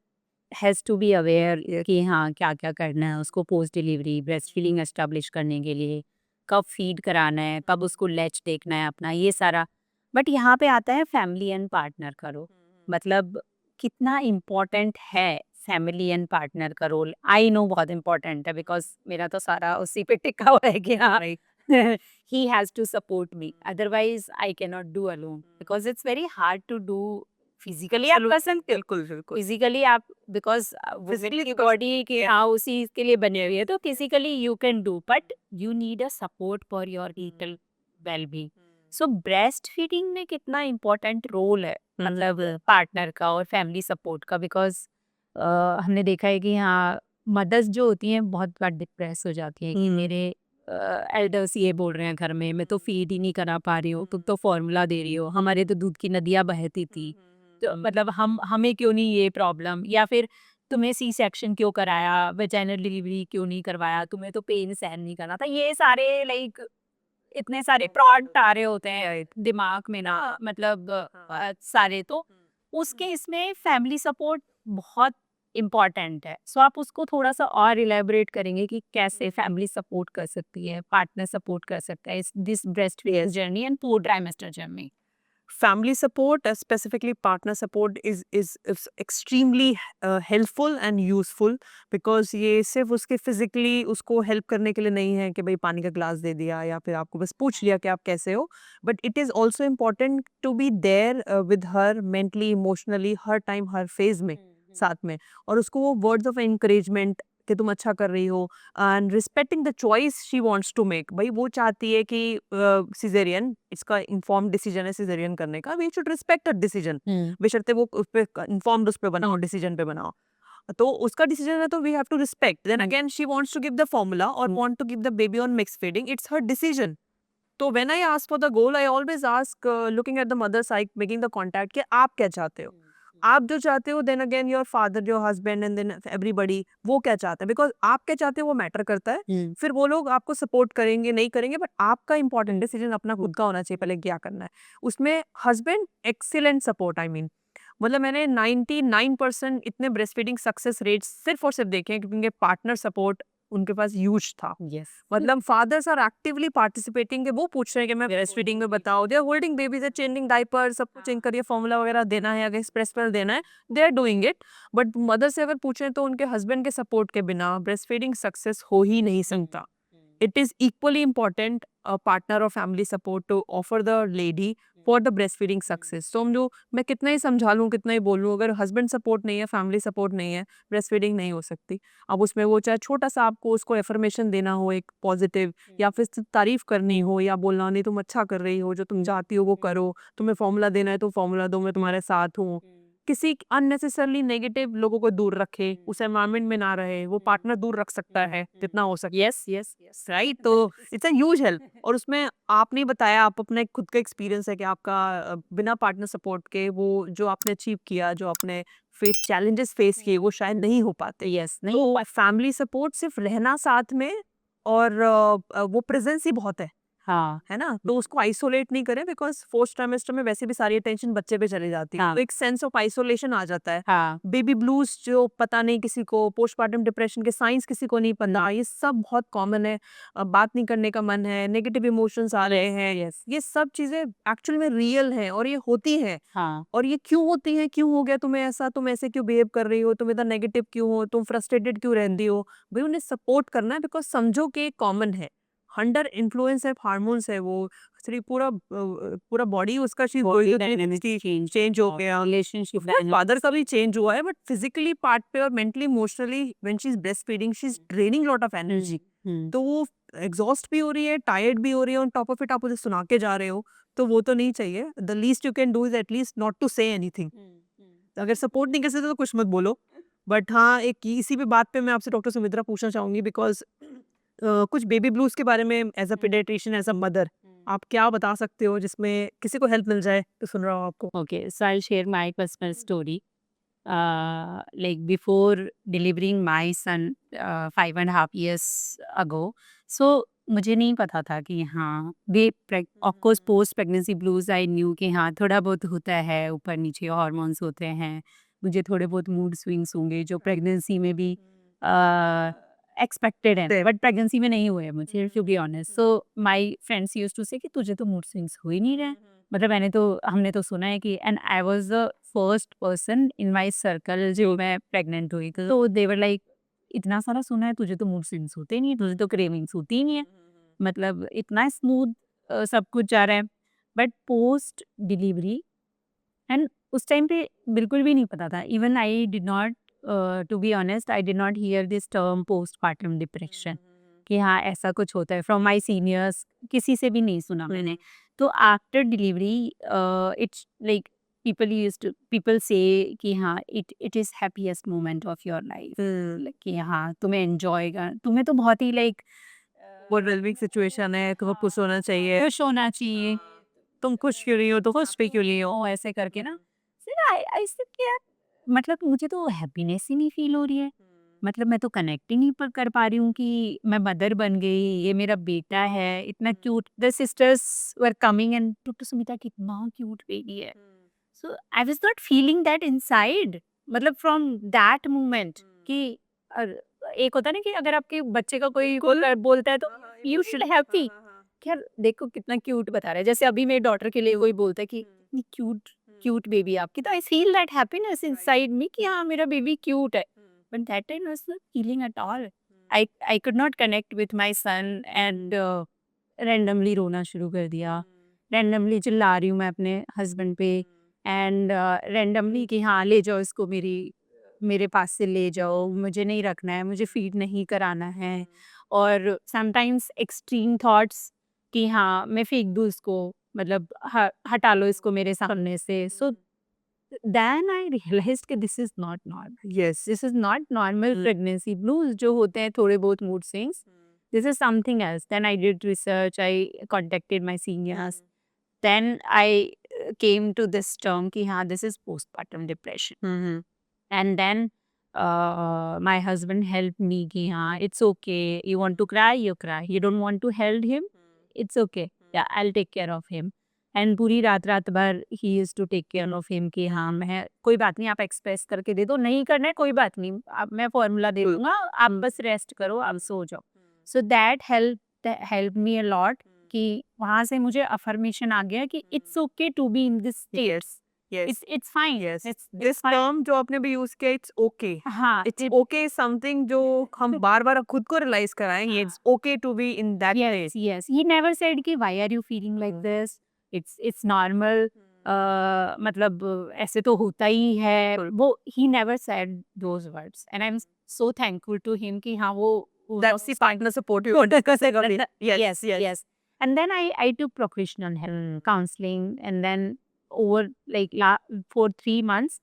has to be aware कि हाँ क्या क्या करना है उसको post delivery breast feeding establish करने के लिए, कब फीड कराना है, कब उसको लेच देखना है अपना, ये सारा। बट यहाँ पे आता है फैमिली एंड पार्टनर का रोल। मतलब कितना इम्पोर्टेंट है फैमिली एंड पार्टनर का रोल। आई नो बहुत इम्पोर्टेंट है, बिकॉज मेरा तो सारा उसी पे टिका हुआ है कि हाँ he has to support me, otherwise I cannot do alone, because it's very hard to do physically आप कर सकते हो, बिल्कुल बिल्कुल फिजिकली आप, बिकॉज Physically की कर बॉडी के हाँ उसी के लिए बनी हुई है, तो physically you can do, but you need a support for your little well being. So breast feeding में कितना इम्पोर्टेंट रोल है मतलब पार्टनर का और फैमिली सपोर्ट का, बिकॉज हमने देखा है कि हाँ मदर्स जो होती हैं बहुत बार डिप्रेस हो जाती हैं कि मेरे एल्डर्स ये बोल रहे हैं घर में, मैं तो फीड ही नहीं करा पा रही हूँ, तुम तो फॉर्मूला दे रही हो, हमारे तो दूध की नदियाँ बहती थी, तो मतलब हम हमें क्यों नहीं ये प्रॉब्लम, या फिर तुम्हें सी सेक्शन क्यों कराया, वेजाइनल डिलीवरी क्यों नहीं करवाया, तुम्हें तो पेन सहन नहीं करना था, ये सारे लाइक इतने सारे प्रॉट आ रहे होते हैं दिमाग में ना, मतलब सारे, तो उसके इसमें फैमिली सपोर्ट बहुत इम्पॉर्टेंट है। सो आप उसको थोड़ा सा और इलेबोरेट करेंगे कि कैसे फैमिली सपोर्ट कर सकती है, पार्टनर सपोर्ट कर सकता है इस this breast feeding journey and post trimester journey. family support, specifically partner support, is extremely helpful and useful, because ये सिर्फ उसके physically उसको help करने के लिए नहीं है कि भाई पानी का ग्लास दे दिया या फिर आपको बस पूछ लिया कि आप कैसे हो, but it is also important to be there with her mentally, emotionally, her time her phase में साथ में, और उसको वो words of encouragement कि तुम अच्छा कर रही हो, and respecting the choice she wants to make. भाई वो चाहती है कि सिजेरियन, इसका इन्फॉर्म्ड डिसीजन है सिजेरियन करने का, we should respect her decision, बशर्ते वो उस पे इन्फॉर्म्ड उस पे बनाओ, डिसीजन पे बनाओ, तो उसका डिसीजन है तो we have to respect. Then again she wants to give the formula और want to give the baby on mix feeding, it's her decision. तो when I ask for the goal, I always ask looking at the mother side, making the contact कि आप क्या चाहते हो, आप जो चाहते हो, then again your father, your husband, and then everybody वो क्या चाहते हैं, बिकॉज आप क्या चाहते हो वो मैटर करता है। फिर वो लोग आपको सपोर्ट करेंगे नहीं करेंगे, बट आपका इंपॉर्टेंट डिसीजन अपना खुद का होना चाहिए, पहले क्या करना है उसमें। Husband excellent support, I mean मतलब मैंने 99% इतने ब्रेस्ट फीडिंग सक्सेस रेट्स सिर्फ और सिर्फ देखे हैं क्योंकि उनके पार्टनर सपोर्ट उनके पास ह्यूज था। यस मतलब फादर्स आर एक्टिवली पार्टिसिपेटिंग, कि वो पूछ रहे हैं कि मैं ब्रेस्ट फीडिंग में बताओ, they are holding babies, they changing diaper, सब कुछ चेंज करिए, फॉर्मूला वगैरह देना है, अगर एक्सप्रेस मिल्क देना है, they are doing it. But mother से अगर पूछें तो उनके हस्बैंड के सपोर्ट के बिना ब्रेस्ट फीडिंग सक्सेस हो ही नहीं सकता। It is equally important a partner or family support to offer the lady for the breastfeeding success. So हम जो मैं कितना ही समझा लूँ कितना ही बोलूँ, अगर हस्बैंड सपोर्ट नहीं है, फैमिली सपोर्ट नहीं है, ब्रेस्ट फीडिंग नहीं हो सकती। अब उसमें वो चाहे छोटा सा आपको उसको एफर्मेशन देना हो एक पॉजिटिव, या फिर सिर्फ तारीफ करनी हो, या बोलना नहीं तुम अच्छा कर रही हो, जो तुम चाहती हो वो करो, तुम्हें फॉर्मूला देना है तो फॉर्मूला दो, मैं तुम्हारे साथ हूँ, किसी अननेसेसरली नेगेटिव लोगों को दूर रखे, उस एनवायरनमेंट में ना रहे, वो पार्टनर दूर रख सकता है जितना हो सकता है। यस यस यस राइट, तो इट्स अ ह्यूज हेल्प। और उसमें आपने बताया, आप अपना एक खुद का एक्सपीरियंस है कि आपका बिना पार्टनर सपोर्ट के वो जो आपने अचीव किया, जो आपने फेस चैलेंजेस फेस किए, वो शायद नहीं हो पाते। यस नहीं तो फैमिली सपोर्ट सिर्फ रहना साथ में, और वो प्रेजेंस ही बहुत हाँ है ना, तो उसको आइसोलेट नहीं करें, बिकॉज फोर्थ ट्राइमेस्टर में वैसे भी सारी अटेंशन बच्चे पे चली जाती है, हाँ तो एक सेंस ऑफ आइसोलेशन आ जाता है। हाँ बेबी ब्लूज जो पता नहीं किसी को, पोस्टमार्टम डिप्रेशन के साइंस किसी को नहीं पता, ये सब बहुत कॉमन है। बात नहीं करने का मन है, नेगेटिव इमोशंस आ रहे हैं, यस ये सब चीजें एक्चुअल में रियल हैं और ये होती हैं। हाँ और ये क्यों होती हैं, क्यों हो गया तुम्हें ऐसा, तुम ऐसे क्यों बिहेव कर रही हो, तुम इतना नेगेटिव क्यों हो, तुम फ्रस्ट्रेटेड क्यों रहती हो, भाई उन्हें सपोर्ट करना है, बिकॉज समझो कि कॉमन है, अंडर इन्फ्लुएंस है, हार्मोन्स है, वो सिर्फ पूरा बॉडी उसका चेंज हो गया, रिलेशनशिप फादर का भी चेंज हुआ है, बट फिजिकली पार्ट पे और mentally emotionally when she is breast feeding she is draining lot of energy, तो वो एग्जॉस्ट भी हो रही है, टायर्ड भी हो रही है, ऑन टॉप ऑफ इट आप उसे सुना के जा रहे हो, तो वो तो नहीं चाहिए। The least you can do is at least not to say anything. अगर सपोर्ट नहीं कर सकते तो कुछ मत बोलो। बट हाँ, एक इसी पे बात पे मैं आपसे डॉक्टर सुमित्रा पूछना चाहूंगी, बिकॉज कुछ बेबी ब्लूज के बारे में as a paediatrician, as a mother, आप क्या बता सकते हो जिसमें किसी को हेल्प मिल जाए, तो सुन रहा हूँ आपको। okay, so I'll share my personal story. Like before delivering my son 5.5 years ago, so मुझे नहीं पता था कि हाँ way of course post pregnancy blues I knew कि हाँ थोड़ा बहुत होता है, ऊपर नीचे हॉर्मोन्स होते हैं, मुझे थोड़े बहुत मूड स्विंग्स होंगे जो प्रेगनेंसी में भी एक्सपेक्टेड है, बट प्रेगनेंसी में नहीं हुए मुझे, to be honest. So my friends used to say कि तुझे तो मूड स्विंग्स हो ही नहीं रहे. मतलब हमने तो सुना है कि, and I was the first person in my circle जो मैं प्रेग्नेंट हुई थी, तो दे वर लाइक इतना सारा सुना है, तुझे तो मूड स्विंग्स होते ही नहीं है, तुझे तो क्रेविंग्स होती ही नहीं है, मतलब इतना स्मूथ सब कुछ जा रहा है. बट पोस्ट डिलीवरी, एंड उस टाइम पे बिल्कुल भी नहीं पता था. Even I did not, to be honest, I did not hear this term postpartum depression कि हाँ ऐसा कुछ होता है. फ्रॉम माय सीनियर्स किसी से भी नहीं सुना मैंने. तो after delivery it's like people say कि हाँ it is happiest moment of your life, like कि हाँ तुम्हें enjoy कर, तुम्हें तो बहुत ही like ओवरवेलमिंग सिचुएशन है, तुम्हें खुश होना चाहिए, खुश होना चाहिए, तुम खुश क्यों नहीं हो तो खुश भी क्यों नहीं हो. ऐसे करके ना. फिर आई said कि यार मतलब मुझे तो हैप्पीनेस ही नहीं फील हो रही है, मतलब मैं तो कनेक्ट ही नहीं कर पा रही हूँ कि मैं मदर बन गई, ये मेरा बेटा है, इतना cute. The sisters were coming and to Sumita कितना क्यूट बेबी है. So I was not feeling that inside, मतलब फ्रॉम दैट मोमेंट कि एक होता है ना कि अगर आपके बच्चे का कोई बोलता है तो यू शुड हैप्पी. यार देखो कितना क्यूट बता रहा है, जैसे अभी मेरी डॉटर के लिए कोई बोलता है कि इतनी क्यूट क्यूट बेबी आपकी, तो I feel that happiness inside me कि हाँ मेरा बेबी क्यूट है. But that time was not feeling at all. I could not connect with my son and randomly रोना शुरू कर दिया, रैंडमली चिल्ला रही हूँ मैं अपने हस्बैंड पे, एंड रैंडमली कि हाँ ले जाओ इसको मेरे पास से ले जाओ, मुझे नहीं रखना है, मुझे फीड नहीं कराना है. और समटाइम्स एक्सट्रीम थॉट्स कि हाँ मैं फेंक दूँ इसको, मतलब हटा लो इसको मेरे सामने से. सो देन आई रियलाइज्ड कि this is not normal, yes. This is not normal pregnancy blues जो होते हैं थोड़े बहुत mood swings. This is something else. Then I did research, I contacted my seniors, then I came to this term कि हाँ this is postpartum depression. And then my husband helped me कि हाँ it's okay, you want to cry you cry, you don't want to hold him, it's okay, yeah I'll take care of him. And पूरी रात रात भर he used to take care of him कि हाँ मैं कोई बात नहीं, आप एक्सप्रेस करके दे दो, नहीं करना है कोई बात नहीं, आप मैं फॉर्मूला दे दूंगा, आप बस रेस्ट करो, आप सो जाओ. So that helped me a lot कि वहाँ से मुझे अफर्मेशन आ गया कि it's okay to be in this states, yes. It's fine, yes. This term जो आपने भी यूज किया, इट्स ओके. हाँ इट्स ओके समथिंग जो हम बार बार खुद को रियलाइज कराएंगे. It's okay to be in that yes yes he never said कि why are you feeling like this, it's normal, मतलब ऐसे तो होता ही है, वो he never said those words and I'm so thankful to him कि हाँ वो that's the partner support you discuss yes, yes yes. And then I took professional help, counseling, and then over like for 3 months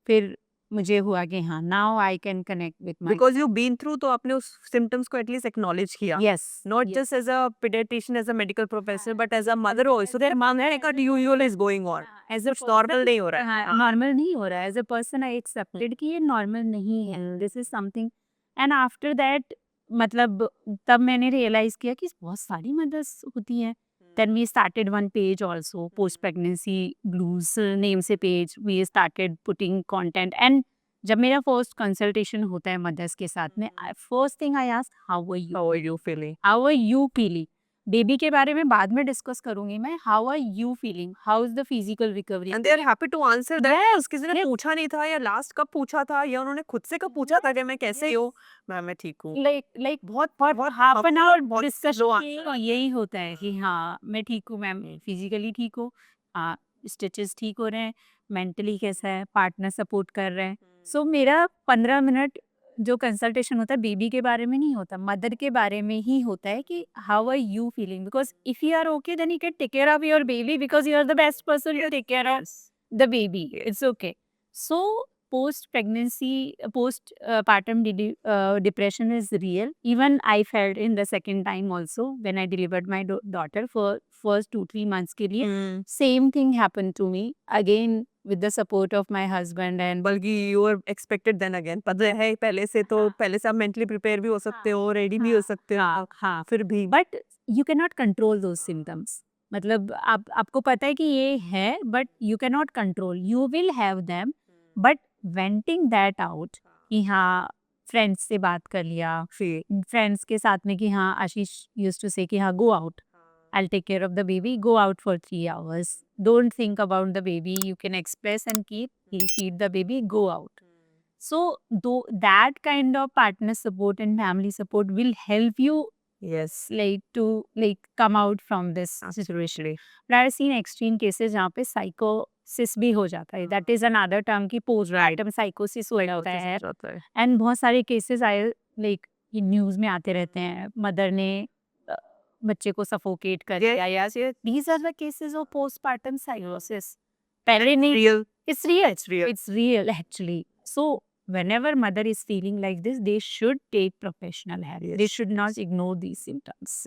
फिर मुझे हुआ कि हाँ now I can connect with my because you've been through, तो आपने उस symptoms को at least acknowledge किया. yes Not yes. just as a pediatrician, as a medical professor, but as a mother also. Their मानने का usual is going on. As a It's normal नहीं हो रहा है. नॉर्मल नहीं हो रहा है. As a person I accepted कि ये नॉर्मल नहीं है, this is something. And after that मतलब तब मैंने रियलाइज किया कि बहुत सारी मदर्स होती हैं. Then we started one page also, post pregnancy blues name से page, we started putting content. And जब मेरा फर्स्ट कंसल्टेशन होता है मदर्स के साथ में, first thing I ask how are you, How are you feeling? How are you feeling. Baby के बारे में बाद में डिस्कस करूंगी मैं, how are you feeling, how is the physical recovery. And they are happy to answer that. Yes, किसी ने पूछा नहीं था, या लास्ट कब पूछा था, या उन्होंने खुद से कब पूछा था कि मैं कैसे हूँ. मैं ठीक हूँ. लाइक बहुत हाफ एन आवर बहुत डिस्कशन slow answer. यही होता है कि हाँ मैं ठीक हूँ मैम, फिजिकली ठीक हूँ, स्टिचेस ठीक हो रहे हैं, मेंटली कैसा है, पार्टनर सपोर्ट कर रहे हैं. सो मेरा 15 मिनट जो कंसल्टेशन होता है बेबी के बारे में नहीं होता, मदर के बारे में ही होता है कि how are you feeling, because if you are okay then you can take care of your baby, because you are the best person to take care of the baby. It's okay. So post pregnancy, postpartum depression is real. Even I felt in the second time also when I delivered my daughter for first 2-3 months के लिए. Same thing happened to me again with the support of my husband and बल्कि you were expected then again. पता है पहले से, तो पहले से आप mentally prepare भी हो सकते हो, ready भी हो सकते हो. हाँ फिर भी but you cannot control those symptoms. मतलब आपको पता है कि ये है but you can not control, you will have them, but venting that out कि हाँ फ्रेंड्स से बात कर लिया, फ्रेंड्स के साथ में कि हाँ आशीष यूज्ड टू से कि हाँ go out, I'll take care of the baby, go out for 3 hours, don't think about the baby, you can express and keep, he'll feed the baby, go out. So though that kind of partner support and family support will help you Yes. like to like come out from this situation. But I've seen extreme cases जहाँ पे psychosis भी हो जाता है, that is another term की postpartum psychosis हो जाता है, जाता है. and बहुत सारे cases आए like ये न्यूज़ में आते रहते हैं, मदर ने बच्चे को सफोकेट कर दिया या these are the cases of postpartum psychosis. पहले नहीं, Real. it's real, It's real. it's real actually. So whenever mother is feeling like this, they should take professional help. They Yes. should not ignore these symptoms.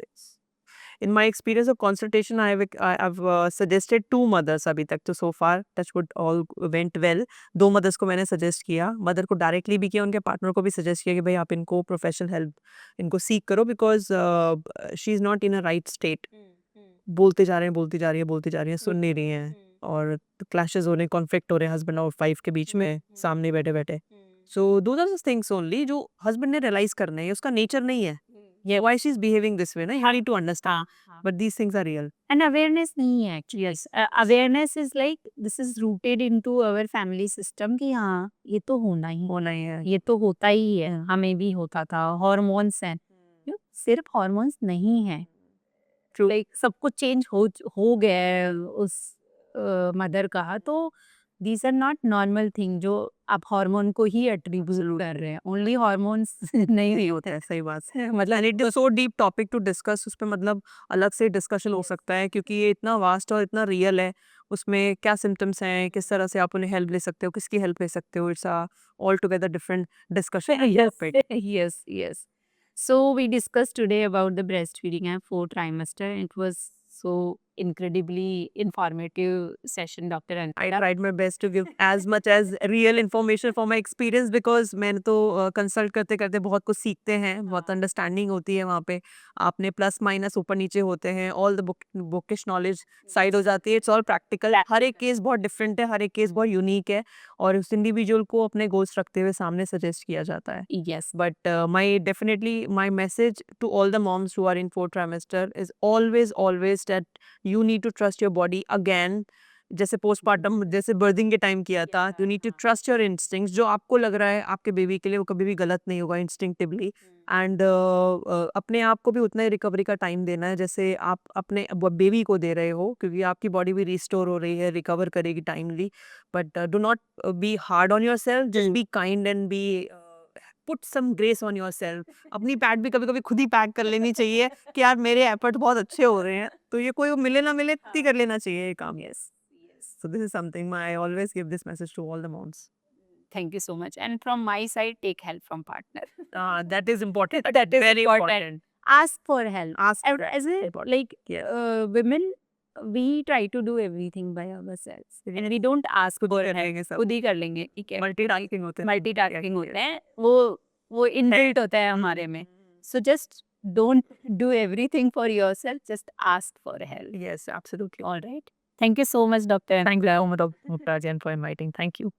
In my experience of consultation, I've suggested 2 mothers अभी तक तो so far touch wood all went well. 2 mothers को मैंने suggest किया, mother को directly भी किया, उनके partner को भी suggest किया कि भाई आप इनको professional help इनको seek करो because she is not in a right state. बोलते जा रहे हैं, बोलती जा रही हैं, सुन नहीं रही हैं और clashes हो रहे हैं, conflict हो रहे हैं husband और wife के बीच में सामने बैठे-बैठे. So those are the things only जो husband ने realize करना है, उसका nature नहीं है. Yeah, why she's behaving this way, ना? You need to understand. But these things are real. And awareness नहीं है actually. Yes. Awareness is like this is rooted into our family system कि हाँ ये तो होना ही है, ये तो होता ही है, हमें भी होता था, hormones हैं, सिर्फ hormones नहीं है, like सब कुछ चेंज हो गया है उस मदर का, तो these are not normal thing जो आप हार्मोन को ही attribute कर रहे हैं, only hormones नहीं होता है. सही बात है. मतलब and it is so deep topic to discuss. उस पे मतलब अलग से डिस्कशन हो सकता है क्योंकि ये इतना वास्ट और इतना रियल है. उसमें क्या सिम्टम्स हैं, किस तरह से आप उन्हें हेल्प ले सकते हो, किसकी हेल्प ले सकते हो. It's a all together different discussion. Yes. So we discussed today about the breastfeeding and 4th trimester. It was so incredibly informative session, Dr. I Anita. tried my best to give as much as real information from my experience because मैंने तो कंसल्ट करते करते बहुत कुछ सीखते हैं, बहुत अंडरस्टैंडिंग होती है वहाँ पे. आपने प्लस माइनस ऊपर नीचे होते हैं, all the bookish knowledge side हो जाती है. It's all practical. हर एक केस बहुत डिफरेंट है, हर एक केस बहुत यूनिक है और उस इंडिविजुअल को अपने गोल्स रखते हुए सामने सजेस्ट किया जाता है. Yes. But my message to all the moms who are in 4th trimester is always that you need to trust your body again. जैसे पोस्टपार्टम जैसे बर्थिंग के टाइम किया था, you need to trust your instincts. जो आपको लग रहा है आपके बेबी के लिए वो कभी भी गलत नहीं होगा इंस्टिंक्टिवली. एंड अपने आप को भी उतना ही रिकवरी का टाइम देना है जैसे आप अपने बेबी को दे रहे हो क्योंकि आपकी बॉडी भी रिस्टोर हो रही है, रिकवर करेगी timely. But do not be hard on your self, just be kind and be put some grace on your self. अपनी पैट भी कभी कभी खुद ही पैक कर लेनी चाहिए कि यार मेरे एफर्ट बहुत अच्छे हो रहे हैं, तो ये कोई मिले ना मिले खुद ही कर लेना चाहिए ये काम. Yes. So this is something I always give this message to all the moms. Thank you so much. And from my side, take help from partner. That is important. That is very important. Ask for help. Ask for As a, important. like Yes. women, we try to do everything by ourselves, and we don't ask खुद for कर help. लेंगे सब. खुद ही कर लेंगे, ठीक है. Multitasking होते हैं. Multitasking होते हैं, वो इनबिल्ट होता है हमारे में. So just don't do everything for yourself. Just ask for help. Yes, absolutely. All right. Thank you so much, Doctor. Thank you, Dr. Mukherjee, for inviting. Thank you.